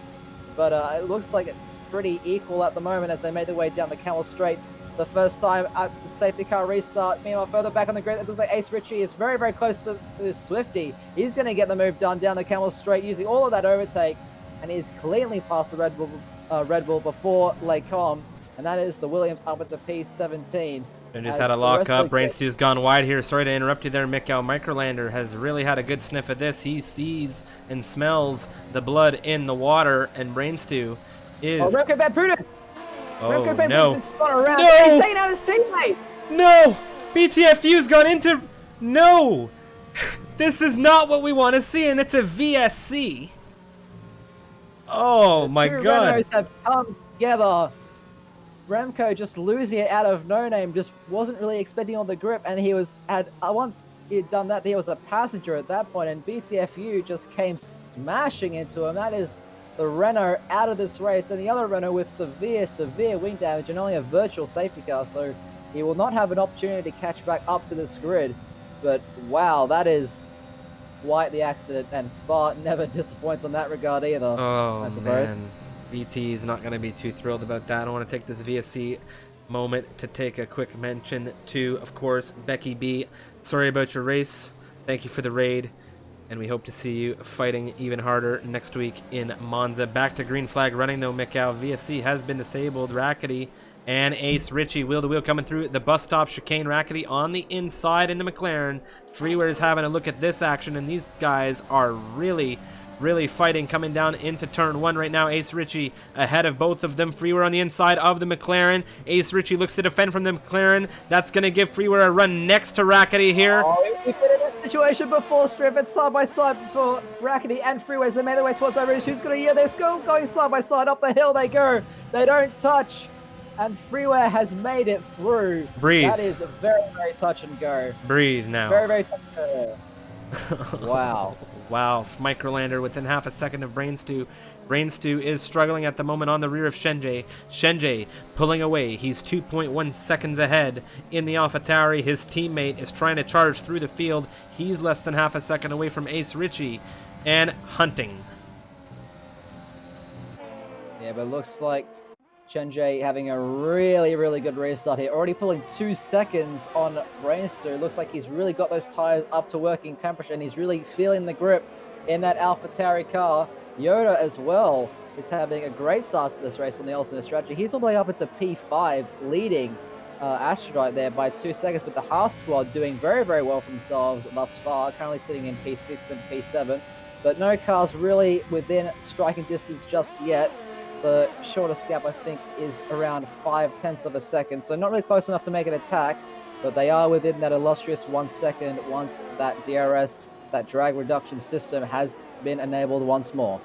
but it looks like it's pretty equal at the moment as they make their way down the Camel Straight. The first time at the safety car restart. Meanwhile, further back on the grid, it looks like Ace Richie is very close to the Swifty. He's going to get the move done down the Camel Straight using all of that overtake, and he's cleanly past the Red Bull Red Bull before Lake Com, and that is the Williams up into P17. And just had a lock up. Brainstew's gone wide here. Sorry to interrupt you there, Mikkel. Microlander has really had a good sniff of this. He sees and smells the blood in the water, and Brainstew is... Oh, Remco Van Pruden! Oh, Remco Van no. Pruden's been spun around. No! He's taking out his teammate! No! BTFU's gone into... No! This is not what we want to see, and it's a VSC. Oh, my God. The two Renaults have come together. Remco just losing it out of no name, just wasn't really expecting all the grip, and he had once he'd done that, he was a passenger at that point, and BTFU just came smashing into him. That is the Renault out of this race, and the other Renault with severe wing damage and only a virtual safety car, so he will not have an opportunity to catch back up to this grid. But wow, that is quite the accident, and Spa never disappoints on that regard either. Oh, I suppose. man. BT is not going to be too thrilled about that. I want to take this VSC moment to take a quick mention to, of course, Becky B. Sorry about your race. Thank you for the raid, and we hope to see you fighting even harder next week in Monza. Back to green flag running, though, Mikkel. VSC has been disabled. Rackety and Ace Ritchie wheel-to-wheel coming through the bus stop chicane. Rackety on the inside in the McLaren. Freeware is having a look at this action, and these guys are really fighting coming down into turn 1 right now. Ace Ritchie ahead of both of them. Freeware on the inside of the McLaren. Ace Ritchie looks to defend from the McLaren. That's going to give Freeware a run next to Rackety here. Oh, we've been in a situation before, Striff. It's side by side for Rackety and Freeway. They made their way towards Irish. Who's going to hear this? Going side by side. Up the hill they go. They don't touch. And Freeway has made it through. Breathe. That is very touch and go. Breathe now. Very touch and go. Wow. Wow, Microlander within half a second of Brainstew. Brainstew is struggling at the moment on the rear of Shenjay. Shenjay pulling away. He's 2.1 seconds ahead in the AlphaTauri. His teammate is trying to charge through the field. He's less than half a second away from Ace Ritchie and Hunting. Yeah, but it looks like Shenjay having a really good restart here. Already pulling 2 seconds on Brainster. Looks like he's really got those tires up to working temperature, and he's really feeling the grip in that AlphaTauri car. Yoda as well is having a great start to this race on the alternate strategy. He's all the way up into P5, leading Astrodite there by 2 seconds, but the Haas squad doing very well for themselves thus far, currently sitting in P6 and P7, but no cars really within striking distance just yet. The shortest gap, I think, is around 0.5 of a second, so not really close enough to make an attack, but they are within that illustrious 1 second once that DRS, that drag reduction system, has been enabled once more.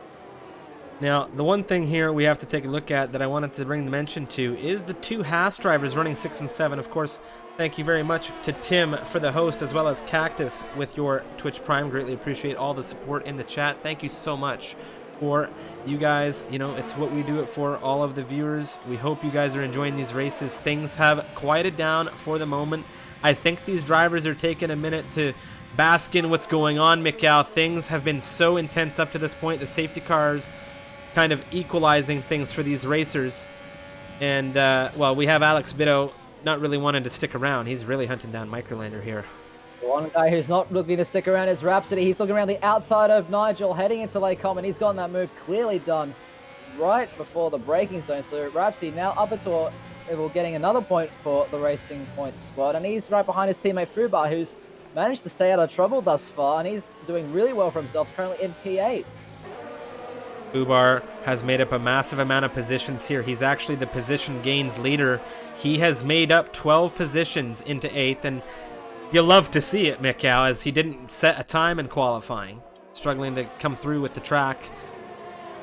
Now, the one thing here we have to take a look at that I wanted to bring the mention to is the 2 Haas drivers running 6 and 7. Of course, thank you very much to Tim for the host, as well as Cactus with your Twitch Prime. Greatly appreciate all the support in the chat. Thank you so much for you guys. You know, it's what we do it for, all of the viewers. We hope you guys are enjoying these races. Things have quieted down for the moment. I think these drivers are taking a minute to bask in what's going on, Mikkel. Things have been so intense up to this point. The safety cars kind of equalizing things for these racers. And, well, we have Alex Bitto not really wanting to stick around. He's really hunting down Microlander here. One guy who's not looking to stick around is Rhapsody. He's looking around the outside of Nigel, heading into Lake Com, and he's gotten that move clearly done right before the braking zone. So Rhapsody now up into getting another point for the Racing Point squad, and he's right behind his teammate Fubar, who's managed to stay out of trouble thus far, and he's doing really well for himself, currently in P8. Fubar has made up a massive amount of positions here. He's actually the position gains leader. He has made up 12 positions into 8th, and you'll love to see it, Mikkel, as he didn't set a time in qualifying. Struggling to come through with the track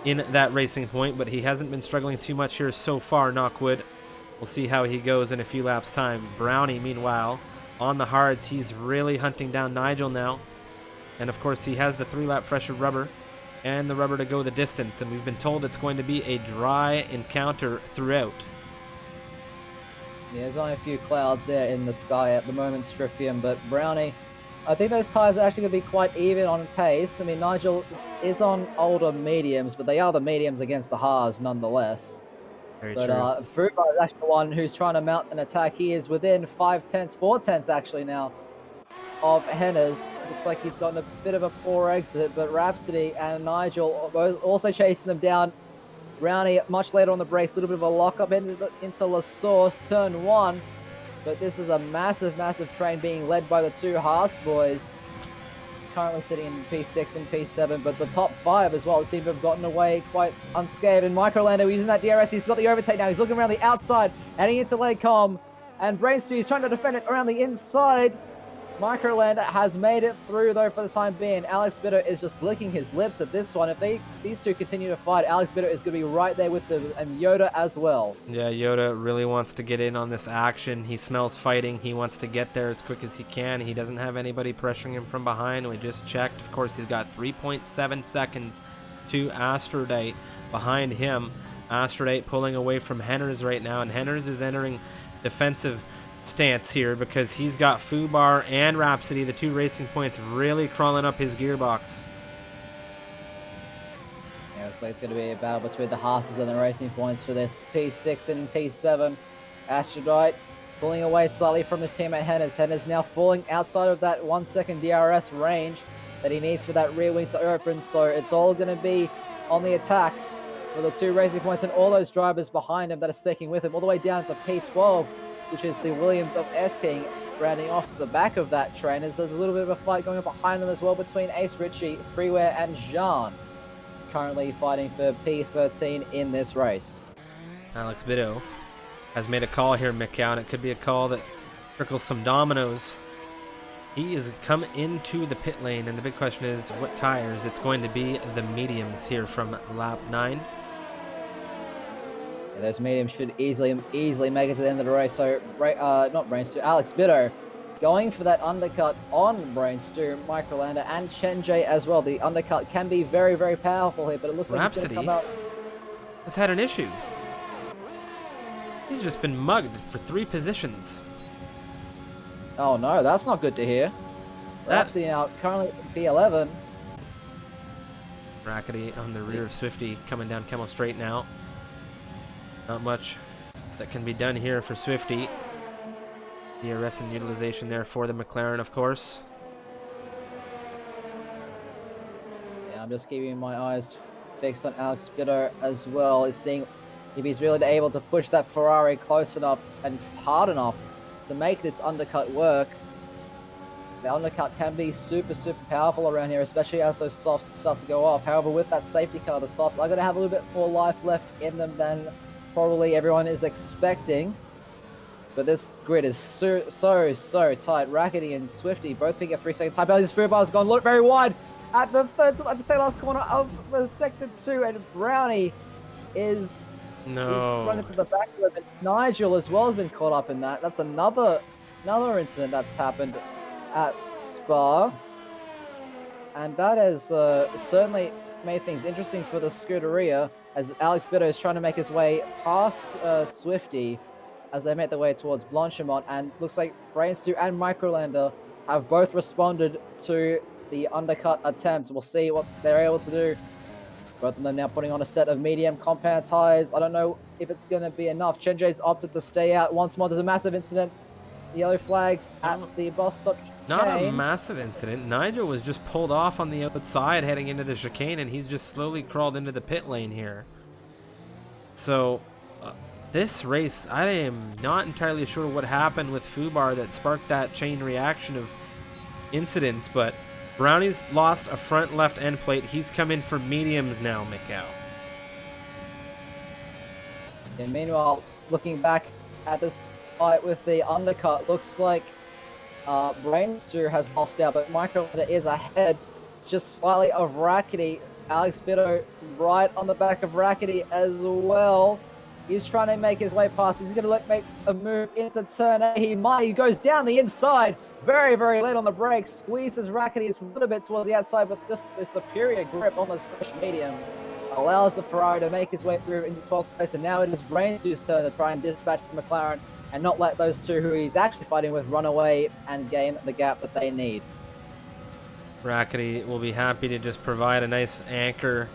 in that Racing Point, but he hasn't been struggling too much here so far, knockwood. We'll see how he goes in a few laps' time. Brownie, meanwhile, on the hards, he's really hunting down Nigel now. And, of course, he has the 3-lap fresher rubber and the rubber to go the distance, and we've been told it's going to be a dry encounter throughout. Yeah, there's only a few clouds there in the sky at the moment, Striffium, but Brownie, I think those tyres are actually going to be quite even on pace. I mean, Nigel is on older mediums, but they are the mediums against the Haas nonetheless. Very but true. Fubar is actually the one who's trying to mount an attack. He is within 4/10 actually now of Henner's. Looks like he's gotten a bit of a poor exit, but Rhapsody and Nigel are both also chasing them down Brownie much later on the brakes, a little bit of a lock-up into La Source, turn 1. But this is a massive, massive train being led by the two Haas boys. Currently sitting in P6 and P7, but the top 5 as well seem to have gotten away quite unscathed. And Microlando using that DRS, he's got the overtake now. He's looking around the outside, heading into Lakecom. And Brainstew is trying to defend it around the inside. Microlander has made it through, though, for the time being. Alex Bitter is just licking his lips at this one. If these two continue to fight, Alex Bitter is going to be right there with them, and Yoda as well. Yeah, Yoda really wants to get in on this action. He smells fighting. He wants to get there as quick as he can. He doesn't have anybody pressuring him from behind. We just checked. Of course, he's got 3.7 seconds to Astrodite behind him. Astrodite pulling away from Henners right now, and Henners is entering defensive stance here because he's got Fubar and Rhapsody, the two racing points, really crawling up his gearbox. Yeah, looks like it's going to be a battle between the Haas's and the racing points for this P6 and P7. Astrodite pulling away slightly from his teammate Henners. Henners now falling outside of that 1 second DRS range that he needs for that rear wing to open, so it's all going to be on the attack for the two racing points and all those drivers behind him that are sticking with him all the way down to P12, which is the Williams of Esking, rounding off the back of that train. As there's a little bit of a fight going on behind them as well between Ace Ritchie, Freeware, and Jean, currently fighting for P13 in this race. Alex Bido has made a call here, Mikau, and it could be a call that trickles some dominoes. He has come into the pit lane, and the big question is what tires. It's going to be the mediums here from lap 9. Those mediums should easily make it to the end of the race. So, not Brainstew, Alex Bitter going for that undercut on Brainstew, Microlander, and Chenjay as well. The undercut can be very, very powerful here, but it looks like Rhapsody it's going to come out. has had an issue. He's just been mugged for 3 positions. Oh no, that's not good to hear. Rhapsody now currently P11. Rackety on the rear of Swifty coming down Kemmel Straight now. Not much that can be done here for Swifty. DRS and utilization there for the McLaren, of course. Yeah, I'm just keeping my eyes fixed on Alex Bitter as well, is seeing if he's really able to push that Ferrari close enough and hard enough to make this undercut work. The undercut can be super, super powerful around here, especially as those softs start to go off. However, with that safety car, the softs are going to have a little bit more life left in them than probably everyone is expecting. But this grid is so tight. Rackety and Swifty both picking up 3 seconds. Time penalties. Fubar's gone very wide at the last corner of the sector 2, and Brownie is run into the back of it. Nigel as well has been caught up in that. That's another incident that's happened at Spa, and that has certainly made things interesting for the Scuderia, as Alex Bitter is trying to make his way past Swifty as they make their way towards Blanchimont, and looks like Brainstew and Microlander have both responded to the undercut attempt. We'll see what they're able to do. Both of them now putting on a set of medium compound tires. I don't know if it's going to be enough. Chenjay's opted to stay out once more. There's a massive incident. Yellow flags at the bus stop. Not a massive incident. Nigel was just pulled off on the outside heading into the chicane, and he's just slowly crawled into the pit lane here. So this race, I am not entirely sure what happened with Fubar that sparked that chain reaction of incidents, but Brownie's lost a front left end plate. He's come in for mediums now, Mikau. And meanwhile, looking back at this fight with the undercut, looks like Brainster has lost out, but Microlander is ahead. It's just slightly of Rackety. Alex Bitter right on the back of Rackety as well. He's trying to make his way past. He's going to make a move into turn 8. He goes down the inside. Very, very late on the brakes. Squeezes Rackety a little bit towards the outside, but just the superior grip on those fresh mediums allows the Ferrari to make his way through into 12th place. And now it is Brainstew's turn to try and dispatch the McLaren and not let those two who he's actually fighting with run away and gain the gap that they need. Rackety will be happy to just provide a nice anchor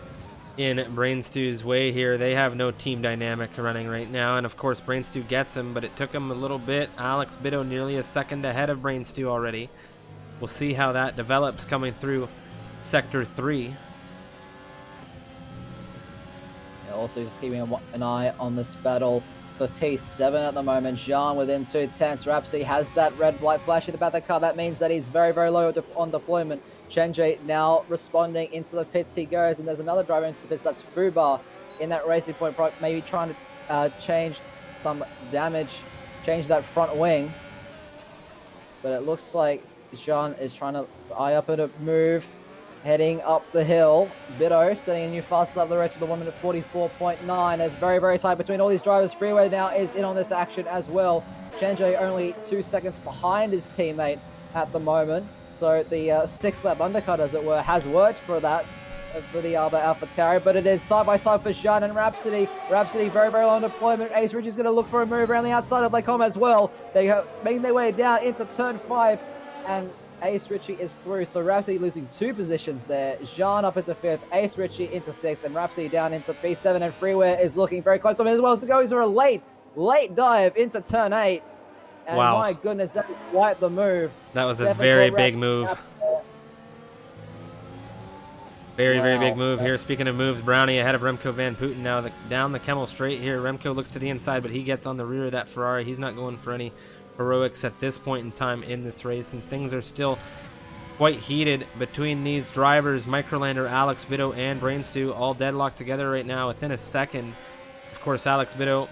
in Brainstew's way here. They have no team dynamic running right now, and of course Brainstew gets him, but it took him a little bit. Alex Bido nearly a second ahead of Brainstew already. We'll see how that develops coming through Sector 3. It also just keeping an eye on this battle for P7 at the moment. Jean within 2/10. Rhapsody has that red light flashing about the car. That means that he's very, very low on deployment. Shenjie now responding into the pits he goes, and there's another driver into the pits. That's Fubar in that racing point, maybe trying to change some damage, change that front wing. But it looks like Jean is trying to eye up at a move, heading up the hill. Bido setting a new fast lap of the race with a 1 minute 44.9. It's very, very tight between all these drivers. Freeway now is in on this action as well. Shenjie only 2 seconds behind his teammate at the moment. So the 6-lap undercut, as it were, has worked for that, for the other AlphaTauri, but it is side by side for Jean and Rhapsody. Rhapsody very, very long deployment. Ace Ridge is going to look for a move around the outside of Lacombe as well. They are making their way down into turn 5, and Ace Ritchie is through. So Rhapsody losing 2 positions there. Jean up into 5th, Ace Ritchie into 6th, and Rhapsody down into P7. And Freeware is looking very close to him as well. So goes for a late dive into turn 8. And wow, my goodness, that was quite the move. that was a very big move. Very, very big move here. Speaking of moves, Brownie ahead of Remco Van Putten now down the Kemmel straight here. Remco looks to the inside, but he gets on the rear of that Ferrari. He's not going for any heroics at this point in time in this race, and things are still quite heated between these drivers. Microlander, Alex Bido, and Brainstew all deadlocked together right now within a second. Of course, Alex Bido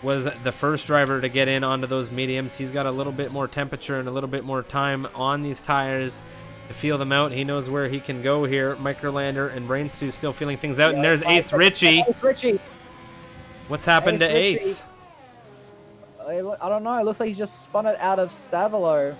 was the first driver to get in onto those mediums. He's got a little bit more temperature and a little bit more time on these tires to feel them out. He knows where he can go here. Microlander and Brainstew still feeling things out, and there's Ace Ritchie. What's happened to Ace? I don't know. It looks like he just spun it out of Stavilo,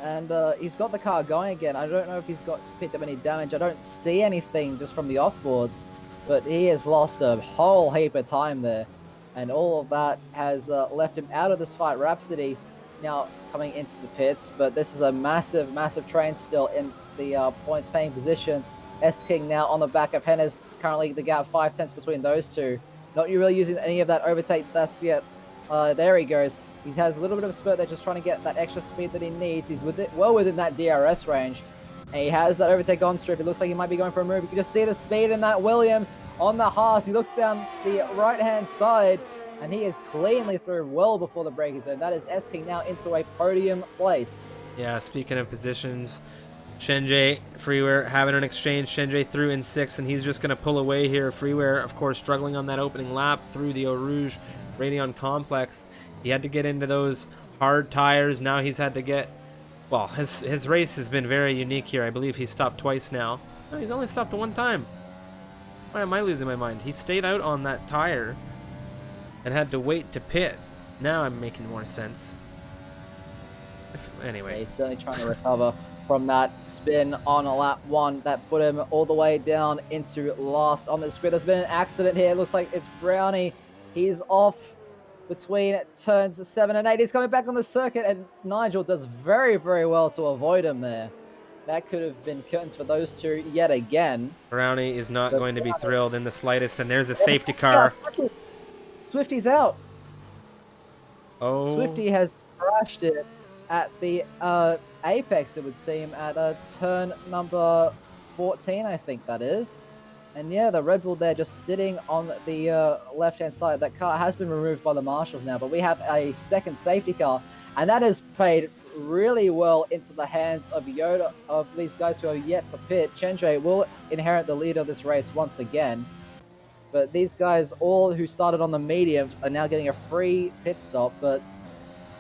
and he's got the car going again. I don't know if he's picked up any damage. I don't see anything just from the offboards, but he has lost a whole heap of time there, and all of that has left him out of this fight. Rhapsody now coming into the pits, but this is a massive, massive train still in the points paying positions. S-King now on the back of Hennes, currently the gap 5/10 between those two. Not really using any of that overtake that's yet. There he goes. He has a little bit of a spurt there, just trying to get that extra speed that he needs. He's well within that DRS range, and he has that overtake on strip. It looks like he might be going for a move. You can just see the speed in that Williams on the Haas. He looks down the right-hand side, and he is cleanly through well before the braking zone. That is S-King now into a podium place. Yeah, speaking of positions, Shenjie, Freeware having an exchange. Shenjie through in 6th, and he's just going to pull away here. Freeware, of course, struggling on that opening lap through the Eau Rouge Radeon Complex. He had to get into those hard tires. Now he's had to get... Well, his race has been very unique here. I believe he stopped twice now. No, he's only stopped 1 time. Why am I losing my mind? He stayed out on that tire and had to wait to pit. Now I'm making more sense. Anyway. Yeah, he's certainly trying to recover from that spin on lap 1 that put him all the way down into last on this grid. There's been an accident here. It looks like it's Brownie. He's off between turns 7 and 8. He's coming back on the circuit, and Nigel does very, very well to avoid him there. That could have been curtains for those two yet again. Brownie is not going to be thrilled in the slightest, and there's a safety car. Swifty's out. Oh. Swifty has crashed it at the apex, it would seem, at turn number 14, I think that is. And yeah, the Red Bull there just sitting on the left-hand side. That car has been removed by the marshals now, but we have a second safety car, and that has played really well into the hands of Yoda, of these guys who are yet to pit. Shenjie will inherit the lead of this race once again, but these guys, all who started on the medium, are now getting a free pit stop, but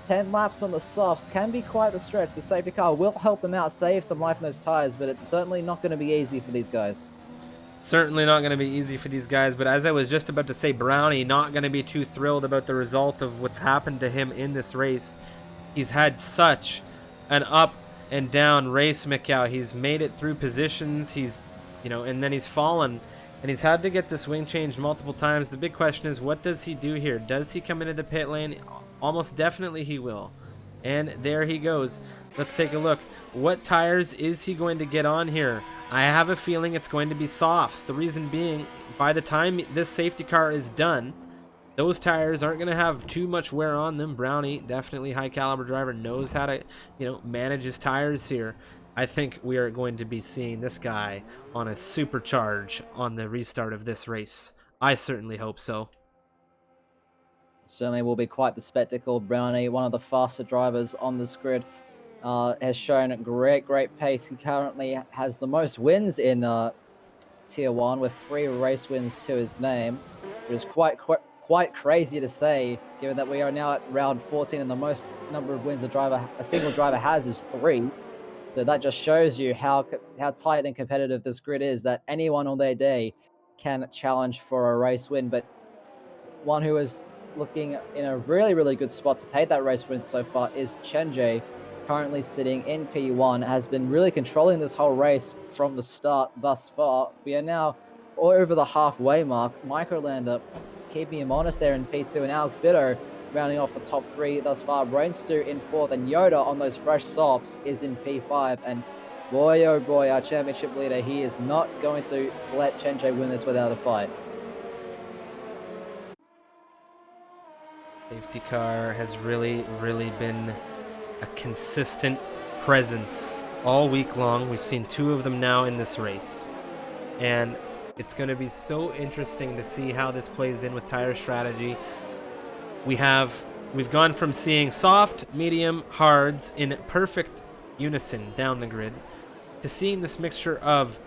10 laps on the softs can be quite the stretch. The safety car will help them out, save some life in those tires, but it's certainly not going to be easy for these guys. Certainly not going to be easy for these guys, but as I was just about to say, Brownie not going to be too thrilled about the result of what's happened to him in this race. He's had such an up and down race, Mikau. He's made it through positions, and then he's fallen, and he's had to get this wing changed multiple times. The big question is, what does he do here? Does he come into the pit lane? Almost definitely he will. And there he goes. Let's take a look. What tires is he going to get on here? I have a feeling it's going to be softs. The reason being, by the time this safety car is done, those tires aren't going to have too much wear on them. Brownie, definitely high caliber driver, knows how to, manage his tires here. I think we are going to be seeing this guy on a supercharge on the restart of this race. I certainly hope so. Certainly will be quite the spectacle. Brownie, one of the faster drivers on this grid, has shown great pace. He currently has the most wins in Tier 1 with 3 race wins to his name, which is quite crazy to say, given that we are now at round 14 and the most number of wins a single driver has is 3. So that just shows you how tight and competitive this grid is, that anyone on their day can challenge for a race win. But one who is looking in a really good spot to take that race win so far is Chenjay, currently sitting in P1, has been really controlling this whole race from the start thus far. We are now all over the halfway mark. Microlander keeping him honest there in P2, and Alex Bitto rounding off the top 3 thus far. Brainstew in 4th, and Yoda on those fresh softs is in P5. And boy, oh boy, our championship leader, he is not going to let Chenjay win this without a fight. Safety car has really been a consistent presence all week long. We've seen 2 of them now in this race. And it's going to be so interesting to see how this plays in with tire strategy. We've gone from seeing soft, medium, hards in perfect unison down the grid to seeing this mixture of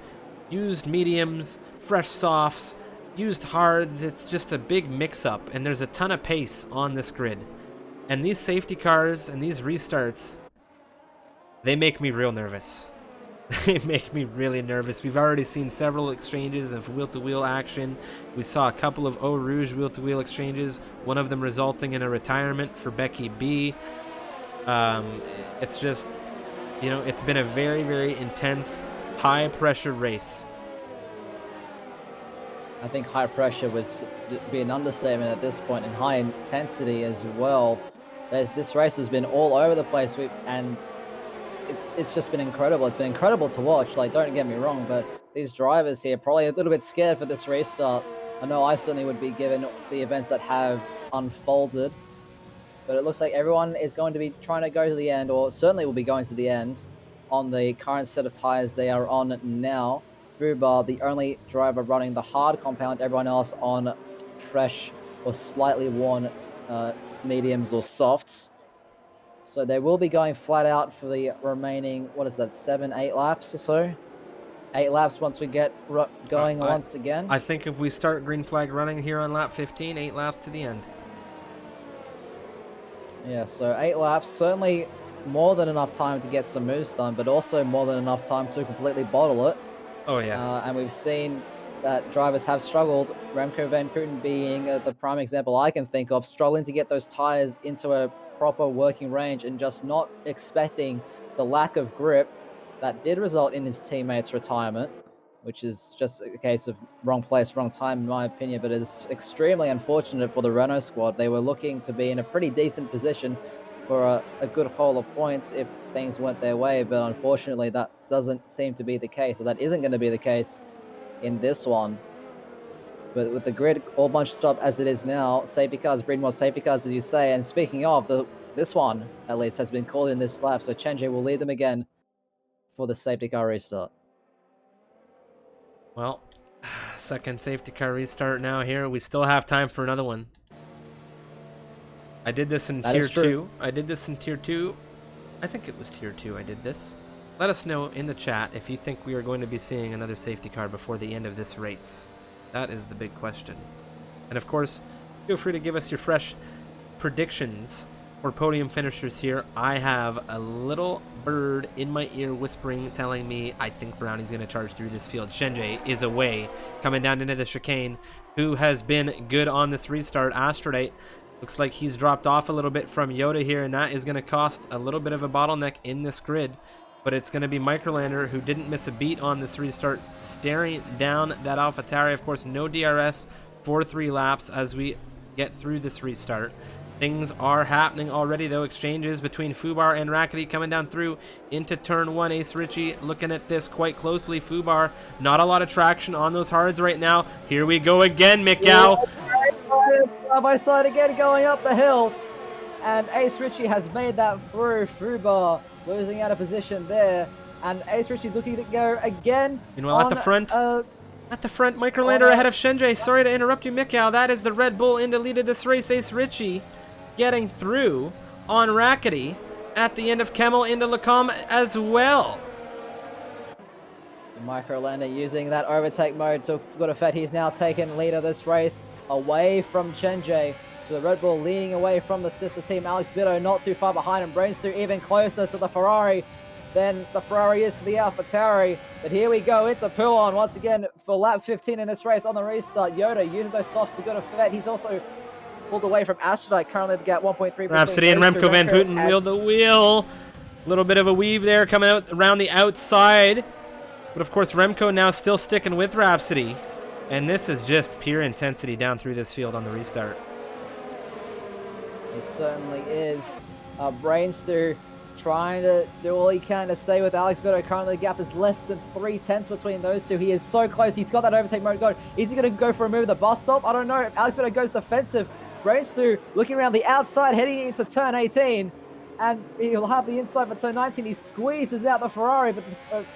used mediums, fresh softs, used hards. It's just a big mix-up, and there's a ton of pace on this grid. And these safety cars and these restarts, they make me real nervous. They make me really nervous. We've already seen several exchanges of wheel-to-wheel action. We saw a couple of Eau Rouge wheel-to-wheel exchanges, one of them resulting in a retirement for Becky B. It's just, you know, it's been a very intense, high-pressure race. I think high pressure would be an understatement at this point, and high intensity as well. This race has been all over the place, and it's just been incredible. It's been incredible to watch. Like, don't get me wrong, but these drivers here probably a little bit scared for this restart. I know I certainly would be given the events that have unfolded, but it looks like everyone is going to be trying to go to the end, or certainly will be going to the end on the current set of tires they are on now. Fubar, the only driver running the hard compound, everyone else on fresh or slightly worn mediums or softs. So they will be going flat out for the remaining, what is that, 7-8 laps or so? 8 laps once we get going once again. I think if we start green flag running here on lap 15, 8 laps to the end. Yeah, so 8 laps, certainly more than enough time to get some moves done, but also more than enough time to completely bottle it. Oh, yeah. And we've seen that drivers have struggled, Remco Van Putten being the prime example I can think of, struggling to get those tires into a proper working range and just not expecting the lack of grip that did result in his teammate's retirement, which is just a case of wrong place, wrong time, in my opinion, but it's extremely unfortunate for the Renault squad. They were looking to be in a pretty decent position for a good haul of points if things went their way, but unfortunately that doesn't seem to be the case, or that isn't going to be the case in this one. But with the grid all bunched up as it is now, safety cars breed more safety cars, as you say. And speaking of, this one at least has been called in this lap, so Chenjay will lead them again for the safety car restart. Well, second safety car restart now here. We still have time for another one. I did this in Tier 2. I did this in Tier 2. I think it was Tier 2 I did this. Let us know in the chat if you think we are going to be seeing another safety car before the end of this race. That is the big question. And of course, feel free to give us your fresh predictions for podium finishers here. I have a little bird in my ear whispering, telling me I think Brownie's going to charge through this field. Chenjay is away, coming down into the chicane, who has been good on this restart. Astrodate looks like he's dropped off a little bit from Yoda here, and that is going to cost a little bit of a bottleneck in this grid. But it's going to be Microlander, who didn't miss a beat on this restart, staring down that AlphaTauri. Of course, no DRS for 3 laps as we get through this restart. Things are happening already, though. Exchanges between Fubar and Rackety coming down through into turn 1. Ace Richie looking at this quite closely. Fubar, not a lot of traction on those hards right now. Here we go again, Mikau. Side by side again, going up the hill. And Ace Richie has made that through. Fubar losing out of position there. And Ace Richie looking to go again. Meanwhile, at the front. At the front, Microlander ahead of Shenjay. Sorry to interrupt you, Mikau. That is the Red Bull in to lead this race. Ace Richie getting through on Rackety at the end of Kemmel into Lacombe as well. Microlander using that overtake mode to good effect. He's now taken lead of this race away from Shenjay. So the Red Bull leading away from the sister team. Alex Bitto not too far behind him. Brainstew even closer to the Ferrari than the Ferrari is to the AlphaTauri. But here we go into Poulan once again for lap 15 in this race on the restart. Yoda using those softs to good effect. He's also pulled away from Astrodite, currently at the gap 1.3. Rhapsody and Remco Van Putten wheel to wheel. A little bit of a weave there coming out around the outside. But of course, Remco now still sticking with Rhapsody. And this is just pure intensity down through this field on the restart. It certainly is. Brainstew trying to do all he can to stay with Alex Bitto. Currently, the gap is less than 3/10 between those two. He is so close. He's got that overtake mode going. Is he going to go for a move at the bus stop? I don't know. If Alex Bitto goes defensive, Brainstew looking around the outside, heading into turn 18. And he'll have the inside for turn 19. He squeezes out the Ferrari, but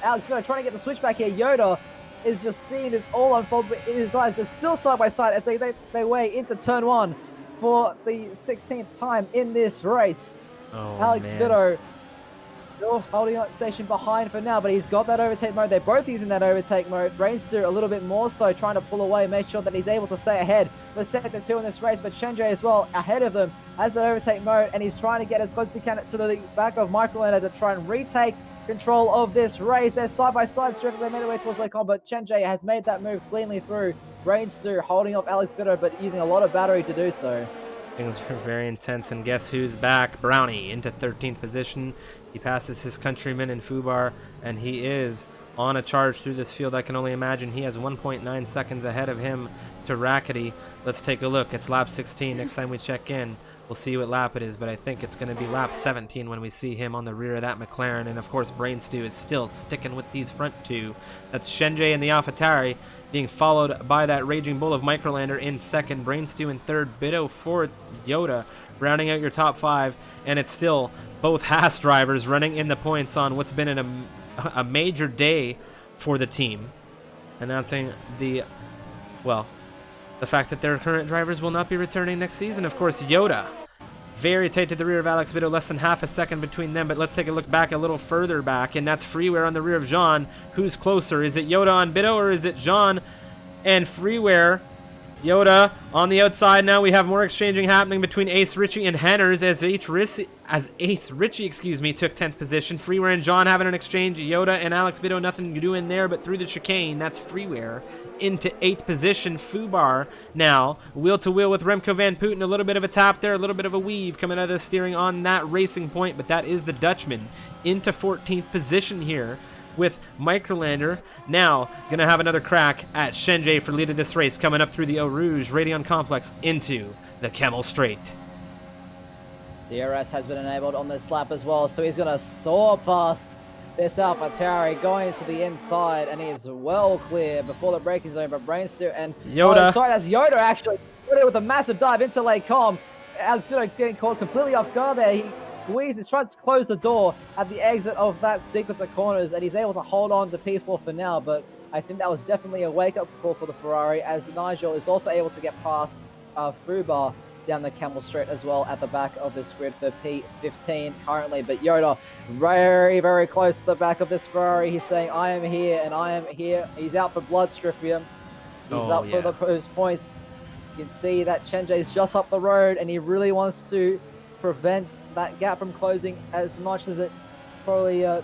Alex Bitto trying to get the switch back here. Yoda is just seeing this all unfold in his eyes. They're still side by side as they weigh into turn 1 for the 16th time in this race. Oh, Alex man. Bitto still holding up station behind for now, but he's got that overtake mode. They're both using that overtake mode. Brainstew a little bit more so, trying to pull away, make sure that he's able to stay ahead for sector 2 in this race, but Shenjay as well ahead of them has that overtake mode, and he's trying to get as close as he can to the back of Microlander to try and retake control of this race. They're side by side straight as they made their way towards Lacombe, but Shenjay has made that move cleanly through. Brainstew holding off Alex Bitto, but using a lot of battery to do so. Things are very intense, and guess who's back? Brownie into 13th position. He passes his countryman in Fubar, and he is on a charge through this field. I can only imagine he has 1.9 seconds ahead of him to Rackety. Let's take a look. It's lap 16. Next time we check in, we'll see what lap it is, but I think it's going to be lap 17 when we see him on the rear of that McLaren. And of course, Brainstew is still sticking with these front two. That's Shenjay and the AlphaTauri, being followed by that Raging Bull of Microlander in second, Brainstew in third, Bitto fourth, Yoda rounding out your top 5, and it's still both Haas drivers running in the points on what's been a major day for the team, announcing the fact that their current drivers will not be returning next season. Of course, Yoda very tight to the rear of Alex Bitto, less than half a second between them. But let's take a look back a little further back, and that's Freeware on the rear of Jean. Who's closer? Is it Yoda on Bitto, or is it Jean and Freeware? Yoda on the outside now. We have more exchanging happening between Ace Richie and Henners as Ace Richie, took 10th position. Freeware and John having an exchange. Yoda and Alex Bitto, nothing to do in there, but through the chicane, that's Freeware into 8th position. Fubar now wheel to wheel with Remco Van Putten. A little bit of a tap there, a little bit of a weave coming out of the steering on that racing point, but that is the Dutchman into 14th position here, with Microlander now going to have another crack at Shenjay for lead of this race, coming up through the Eau Rouge Radion Complex into the Kemmel Straight. DRS has been enabled on this lap as well, so he's going to soar past this AlphaTauri going to the inside, and he is well clear before the braking zone. But Brainstew and Yoda. Oh, sorry, that's Yoda actually with a massive dive into Lacombe. Alex Bitto getting caught completely off guard there. He squeezes, tries to close the door at the exit of that sequence of corners, and he's able to hold on to P4 for now. But I think that was definitely a wake-up call for the Ferrari, as Nigel is also able to get past Fubar down the Kemmel Straight as well at the back of this grid for P15 currently. But Yoda very, very close to the back of this Ferrari. He's saying, I am here and I am here. He's out for blood, Striffium. He's up for those points. You can see that Shenjay's just up the road, and he really wants to prevent that gap from closing as much as it probably that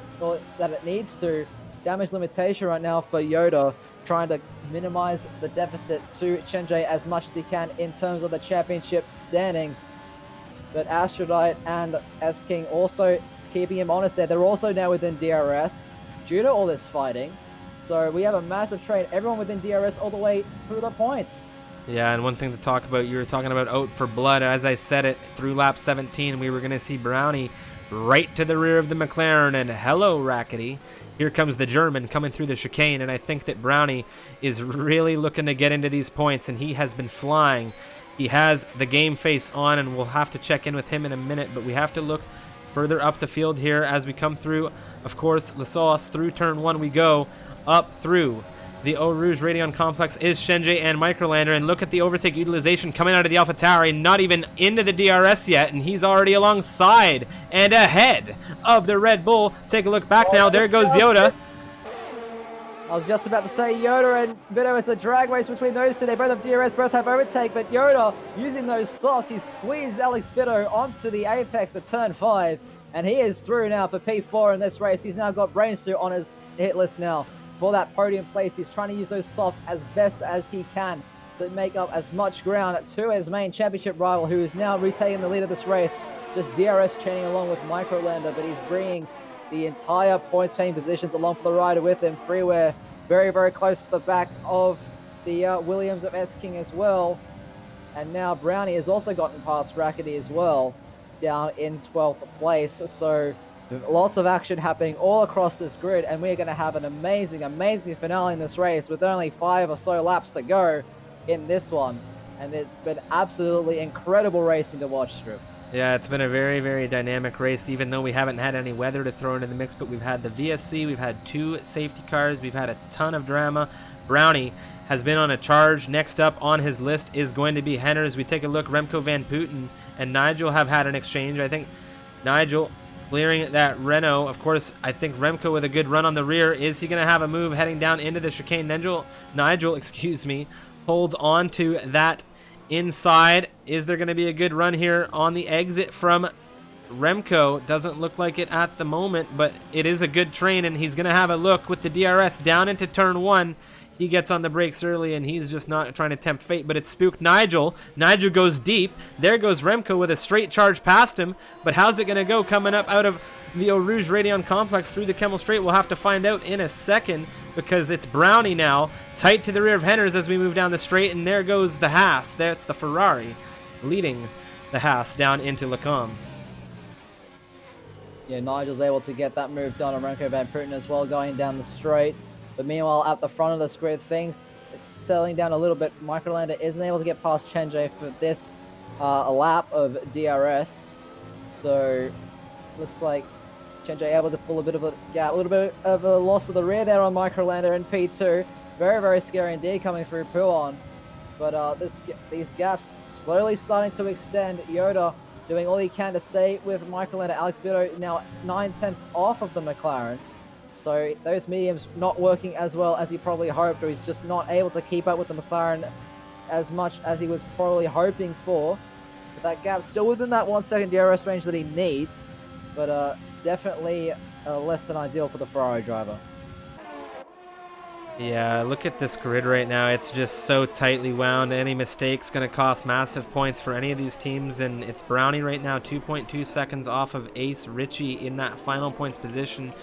it needs to. Damage limitation right now for Yoda, trying to minimize the deficit to Shenjay as much as he can in terms of the championship standings. But Astrodite and S-King also keeping him honest there. They're also now within DRS due to all this fighting. So we have a massive trade. Everyone within DRS all the way through the points. Yeah, and one thing to talk about, you were talking about out for blood. As I said it, through lap 17, we were going to see Brownie right to the rear of the McLaren, and hello, Rackety. Here comes the German coming through the chicane, and I think that Brownie is really looking to get into these points, and he has been flying. He has the game face on, and we'll have to check in with him in a minute, but we have to look further up the field here as we come through. Of course, La Sauce, through turn 1 we go, up through the Eau Rouge Radion Complex is Shenjay and Microlander, and look at the overtake utilization coming out of the AlphaTauri, not even into the DRS yet, and he's already alongside and ahead of the Red Bull. Take a look back now. There goes Yoda. I was just about to say Yoda and Bido. It's a drag race between those two. They both have DRS, both have overtake, but Yoda, using those softs, he squeezed Alex Bido onto the apex at turn 5, and he is through now for P4 in this race. He's now got Brainsuit on his hit list now for that podium place. He's trying to use those softs as best as he can to make up as much ground to his main championship rival, who is now retaking the lead of this race, just DRS chaining along with Microlander, but he's bringing the entire points paying positions along for the rider with him. Freeware very, very close to the back of the Williams of S King as well. And now Brownie has also gotten past Rackety as well, down in 12th place. So lots of action happening all across this grid, and we're going to have an amazing, amazing finale in this race with only 5 or so laps to go in this one. And it's been absolutely incredible racing to watch, Striv. Yeah, it's been a very, very dynamic race, even though we haven't had any weather to throw into the mix, but we've had the VSC, we've had 2 safety cars, we've had a ton of drama. Brownie has been on a charge. Next up on his list is going to be Henner. As we take a look, Remco Van Putten and Nigel have had an exchange. I think Nigel clearing that Renault. Of course, I think Remco with a good run on the rear. Is he going to have a move heading down into the chicane? Nigel, excuse me, holds on to that inside. Is there going to be a good run here on the exit from Remco? Doesn't look like it at the moment, but it is a good train, and he's going to have a look with the DRS down into turn 1. He gets on the brakes early, and he's just not trying to tempt fate, but it spooked Nigel. Nigel goes deep. There goes Remco with a straight charge past him, but how's it going to go coming up out of the Eau Rouge Radion Complex through the Kemmel Straight? We'll have to find out in a second, because it's Brownie now, tight to the rear of Henners as we move down the straight, and there goes the Haas. That's the Ferrari leading the Haas down into Lacombe. Yeah, Nigel's able to get that move done on Remco Van Putten as well, going down the straight. But meanwhile, at the front of the grid, things settling down a little bit. Microlander isn't able to get past Chenjay for this lap of DRS. So looks like Chenjay able to pull a bit of a gap, a little bit of a loss of the rear there on Microlander in P2. Very, very scary indeed coming through Pouon. But these gaps slowly starting to extend. Yoda doing all he can to stay with Microlander. Alex Bido now 9/10 off of the McLaren. So those mediums not working as well as he probably hoped, or he's just not able to keep up with the McLaren as much as he was probably hoping for. But that gap still within that 1 second DRS range that he needs, but definitely less than ideal for the Ferrari driver. Yeah, look at this grid right now. It's just so tightly wound. Any mistake's going to cost massive points for any of these teams, and it's Brownie right now 2.2 seconds off of Ace Ritchie in that final points position.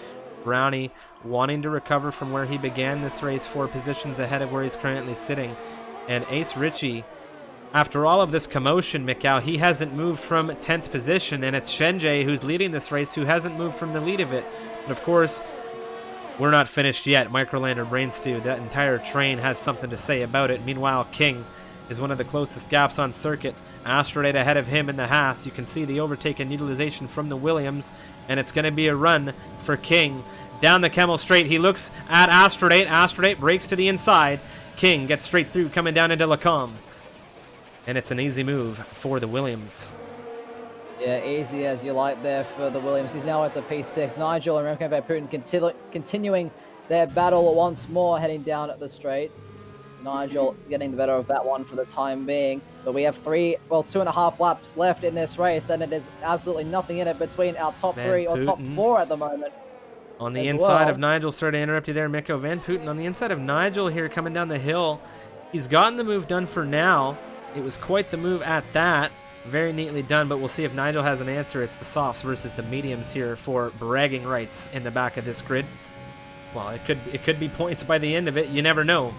Brownie wanting to recover from where he began this race, 4 positions ahead of where he's currently sitting. And Ace Ritchie, after all of this commotion, Mikau, he hasn't moved from 10th position, and it's Shenjay who's leading this race who hasn't moved from the lead of it. And of course, we're not finished yet. Microlander, Brain Stew, that entire train has something to say about it. Meanwhile, King is one of the closest gaps on circuit. Asteroid ahead of him in the Haas. You can see the overtake and utilization from the Williams, and it's going to be a run for King. Down the Kemmel Straight, he looks at Asteroid. Asteroid breaks to the inside. King gets straight through, coming down into Lacombe. And it's an easy move for the Williams. Yeah, easy as you like there for the Williams. He's now into P6. Nigel and Remco Van Putten continuing their battle once more, heading down at the straight. Nigel getting the better of that one for the time being. But we have 2.5 laps left in this race, and it is absolutely nothing in it between our top 3 or top 4 at the moment. On the inside of Nigel, sorry to interrupt you there, Mikko. Van Putten on the inside of Nigel here coming down the hill. He's gotten the move done for now. It was quite the move at that. Very neatly done, but we'll see if Nigel has an answer. It's the softs versus the mediums here for bragging rights in the back of this grid. Well, it could be points by the end of it. You never know.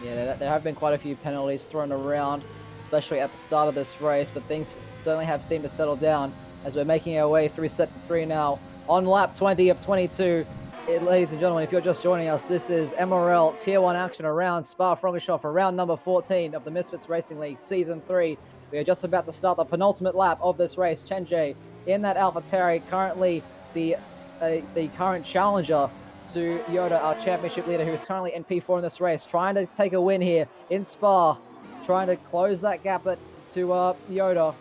Yeah, there have been quite a few penalties thrown around, especially at the start of this race, but things certainly have seemed to settle down as we're making our way through Sector 3 now on lap 20 of 22. Ladies and gentlemen, if you're just joining us, this is MRL Tier 1 action around Spa-Francorchamps for round number 14 of the Misfits Racing League Season 3. We are just about to start the penultimate lap of this race. Chenjay in that AlphaTauri, currently the current challenger to Yoda, our championship leader, who is currently in P4 in this race, trying to take a win here in Spa, trying to close that gap to Yoda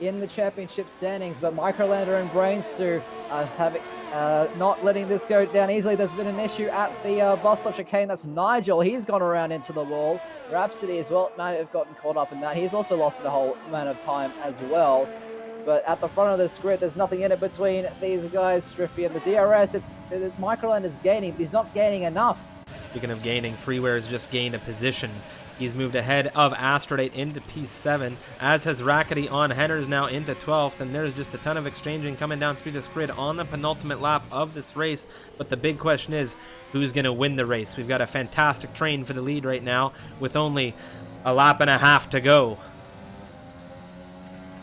in the championship standings. But Microlander and Brainstew not letting this go down easily. There's been an issue at the bus stop chicane. That's Nigel. He's gone around into the wall. Rhapsody as well might have gotten caught up in that. He's also lost a whole amount of time as well. But at the front of this grid, there's nothing in it between these guys, Striffy and the DRS. Microlander's gaining, but he's not gaining enough. Speaking of gaining, Freeware's just gained a position. He's moved ahead of Astrodate into P7, as has Rackety on Henner's now into 12th, and there's just a ton of exchanging coming down through this grid on the penultimate lap of this race. But the big question is, who's going to win the race? We've got a fantastic train for the lead right now, with only a lap and a half to go.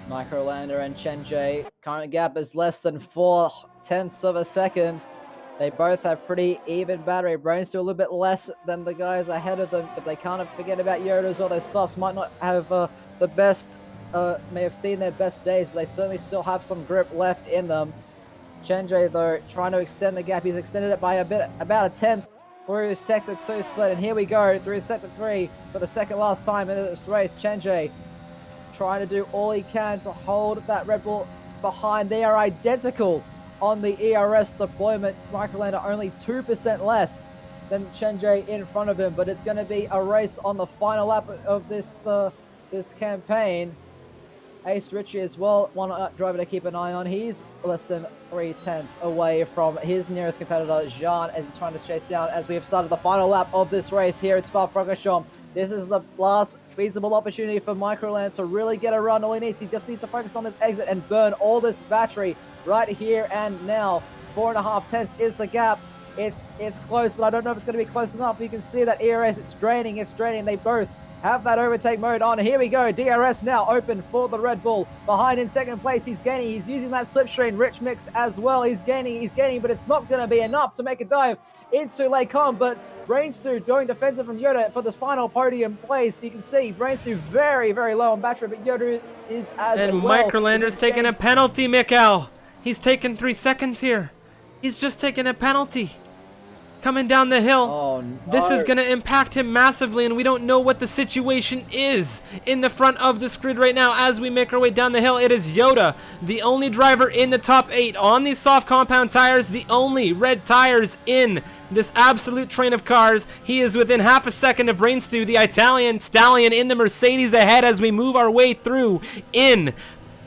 Microlander and Chenjay, current gap is less than 0.4 of a second. They both have pretty even battery. Brains do a little bit less than the guys ahead of them, but they can't forget about Yoda's or those softs. Might not have the best, may have seen their best days, but they certainly still have some grip left in them. Chenjay, though, trying to extend the gap. He's extended it by about a 10th through Sector 2 split, and here we go through Sector 3 for the second last time in this race. Chenjay trying to do all he can to hold that Red Bull behind. They are identical on the ERS deployment. Microlander only 2% less than Chenjay in front of him, but it's going to be a race on the final lap of this this campaign. Ace Ritchie as well, one driver to keep an eye on. He's less than 0.3 away from his nearest competitor, Jean, as he's trying to chase down as we have started the final lap of this race here at Spa-Francorchamps. This is the last feasible opportunity for Microlander to really get a run. All he just needs to focus on this exit and burn all this battery right here and now. 4.5 tenths is the gap. It's close, but I don't know if it's going to be close enough. You can see that ERS, it's draining. They both have that overtake mode on. Here we go. DRS now open for the Red Bull. Behind in second place, he's gaining. He's using that slipstream. Rich Mix as well. He's gaining, but it's not going to be enough to make a dive into Lakon. But Brainstew going defensive from Yoda for this final podium place. You can see Brainstew very, very low on battery, but Yoda is as well. And Microlander's taking a penalty, Mikkel. He's taken 3 seconds here. He's just taken a penalty. Coming down the hill. Oh, no. This is going to impact him massively, and we don't know what the situation is in the front of this grid right now as we make our way down the hill. It is Yoda, the only driver in the top 8 on these soft compound tires, the only red tires in this absolute train of cars. He is within half a second of Brainstew, the Italian stallion, in the Mercedes ahead as we move our way through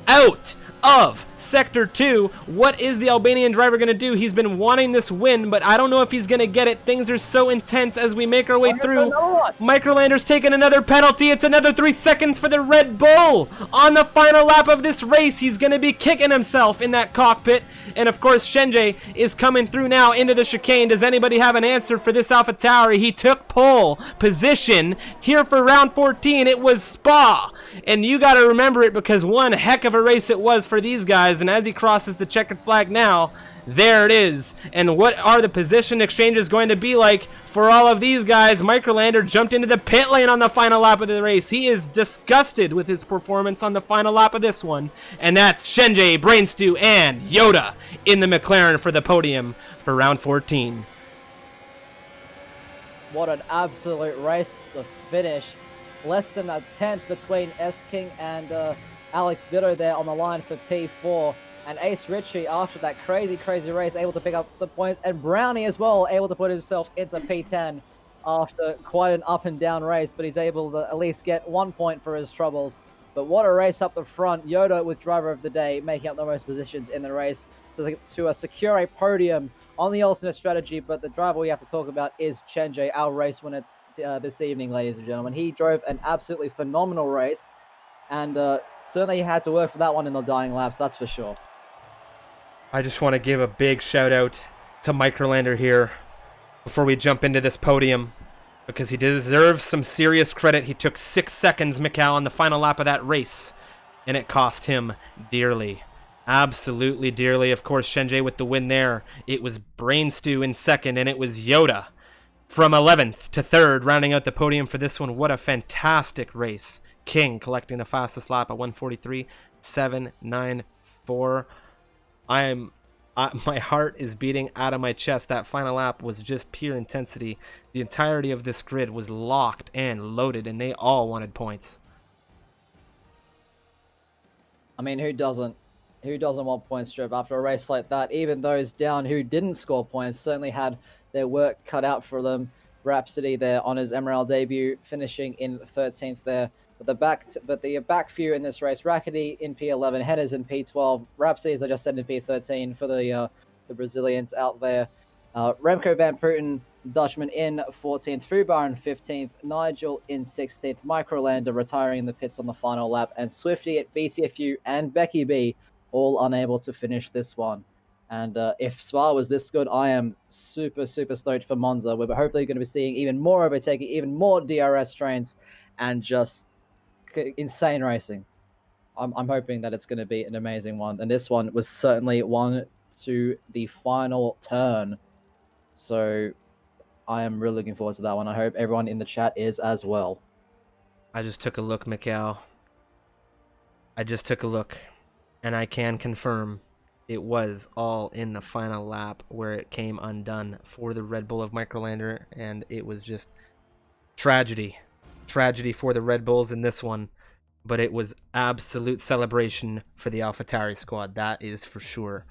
out of Sector 2. What is the Albanian driver going to do? He's been wanting this win, but I don't know if he's going to get it. Things are so intense as we make our way through. Microlander's taking another penalty. It's another 3 seconds for the Red Bull. On the final lap of this race, he's going to be kicking himself in that cockpit. And of course, Chenjay is coming through now into the chicane. Does anybody have an answer for this AlphaTauri? He took pole position here for round 14. It was Spa. And you got to remember it, because one heck of a race it was for these guys. And as he crosses the checkered flag now, there it is. And what are the position exchanges going to be like for all of these guys? Microlander jumped into the pit lane on the final lap of the race. He is disgusted with his performance on the final lap of this one. And that's Chenjay, Brainstew, and Yoda in the McLaren for the podium for round 14. What an absolute race to finish. Less than a tenth between S-King and Alex Vito there on the line for P4. And Ace Ritchie, after that crazy race, able to pick up some points. And Brownie as well, able to put himself into P10 after quite an up and down race. But he's able to at least get 1 point for his troubles. But what a race up the front. Yoda with driver of the day, making up the most positions in the race to secure a podium on the ultimate strategy. But the driver we have to talk about is Chenjay, our race winner this evening, ladies and gentlemen. He drove an absolutely phenomenal race. And certainly had to work for that one in the dying laps, that's for sure. I just want to give a big shout out to Microlander here before we jump into this podium, because he deserves some serious credit. He took 6 seconds, Mikal, on the final lap of that race, and it cost him dearly. Absolutely dearly. Of course, Chenjay with the win there. It was Brainstew in second, and it was Yoda from 11th to 3rd, rounding out the podium for this one. What a fantastic race. King collecting the fastest lap at 1:43.794. I'm My heart is beating out of my chest. That final lap was just pure intensity. The entirety of this grid was locked and loaded, and they all wanted points. I mean, who doesn't? Who doesn't want points, Trev, after a race like that? Even those down who didn't score points certainly had their work cut out for them. Rhapsody there on his MRL debut, finishing in 13th there. But the back few in this race, Rackety in P11, Hennes in P12, Rhapsody, as I just said, in P13 for the Brazilians out there. Remco van Putten, Dutchman, in 14th, Fubar in 15th, Nigel in 16th, Microlander retiring in the pits on the final lap, and Swifty at BTFU and Becky B all unable to finish this one. And if Spa was this good, I am super, super stoked for Monza. We're hopefully going to be seeing even more overtaking, even more DRS trains, and just insane racing. I'm hoping that it's going to be an amazing one. And this one was certainly one to the final turn. So I am really looking forward to that one. I hope everyone in the chat is as well. I just took a look, Mikhail. I just took a look, and I can confirm it was all in the final lap where it came undone for the Red Bull of Microlander, and it was just tragedy. Tragedy for the Red Bulls in this one, but it was absolute celebration for the AlphaTauri squad. That is for sure.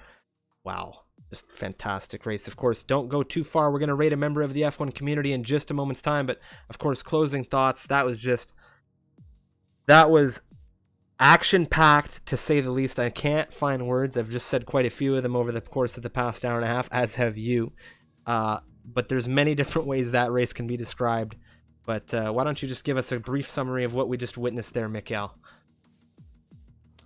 Wow. Just fantastic race. Of course, don't go too far. We're going to rate a member of the F1 community in just a moment's time, but of course, closing thoughts. That was action-packed, to say the least. I can't find words. I've just said quite a few of them over the course of the past hour and a half, as have you. But there's many different ways that race can be described. But why don't you just give us a brief summary of what we just witnessed there, Mikhail?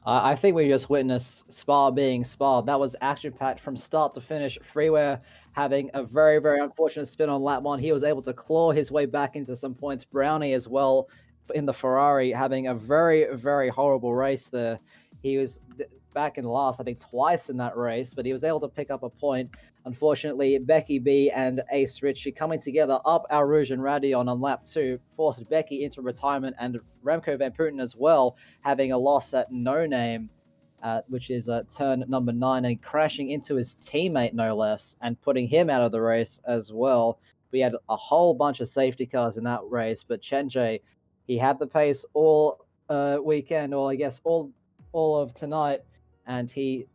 I think we just witnessed Spa being Spa. That was action-packed from start to finish. Freeware having a very, very unfortunate spin on lap 1. He was able to claw his way back into some points. Brownie as well in the Ferrari having a very, very horrible race there. He was back in last, I think, twice in that race, but he was able to pick up a point. Unfortunately, Becky B and Ace Ritchie coming together up our Rouge and Radion on lap 2 forced Becky into retirement, and Remco van Putten as well having a loss at No Name, which is turn number 9, and crashing into his teammate no less and putting him out of the race as well. We had a whole bunch of safety cars in that race, but Chenjay, he had the pace all weekend, or I guess all of tonight, and he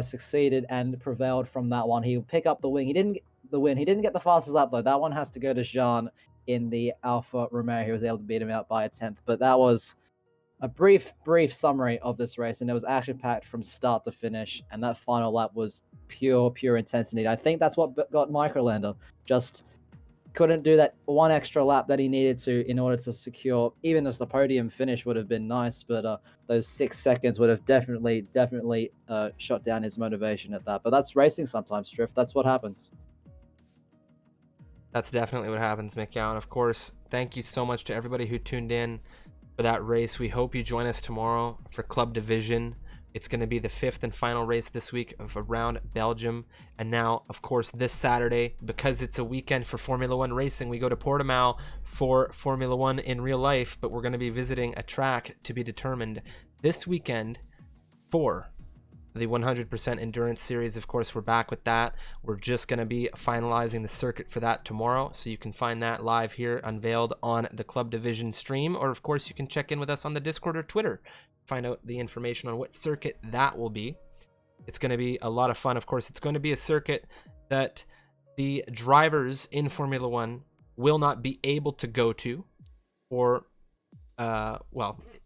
succeeded and prevailed from that one. He'll pick up the win. He didn't get the fastest lap though. That one has to go to Jean in the Alfa Romeo. He was able to beat him out by a 10th. But that was a brief summary of this race, and it was action-packed from start to finish. And that final lap was pure intensity. I think that's what got Microlander. Just couldn't do that one extra lap that he needed to in order to secure, even as the podium finish would have been nice, but those 6 seconds would have definitely shot down his motivation at that. But that's racing sometimes, Drift. That's what happens. That's definitely what happens, Mikhail. And of course, thank you so much to everybody who tuned in for that race. We hope you join us tomorrow for Club Division. It's going to be the 5th and final race this week of around Belgium. And now, of course, this Saturday, because it's a weekend for Formula 1 racing, we go to Portimao for Formula 1 in real life, but we're going to be visiting a track to be determined this weekend for the 100% Endurance Series. Of course, we're back with that. We're just going to be finalizing the circuit for that tomorrow, so you can find that live here unveiled on the Club Division stream, or of course, you can check in with us on the Discord or Twitter, find out the information on what circuit that will be. It's going to be a lot of fun. Of course, it's going to be a circuit that the drivers in Formula 1 will not be able to go to, or,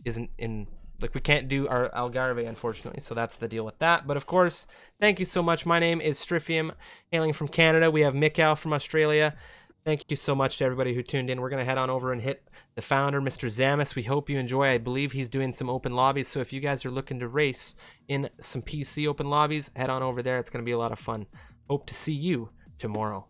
isn't in... Like, we can't do our Algarve, unfortunately, so that's the deal with that. But, of course, thank you so much. My name is Stryfium, hailing from Canada. We have Mikhail from Australia. Thank you so much to everybody who tuned in. We're going to head on over and hit the founder, Mr. Zamis. We hope you enjoy. I believe he's doing some open lobbies, so if you guys are looking to race in some PC open lobbies, head on over there. It's going to be a lot of fun. Hope to see you tomorrow.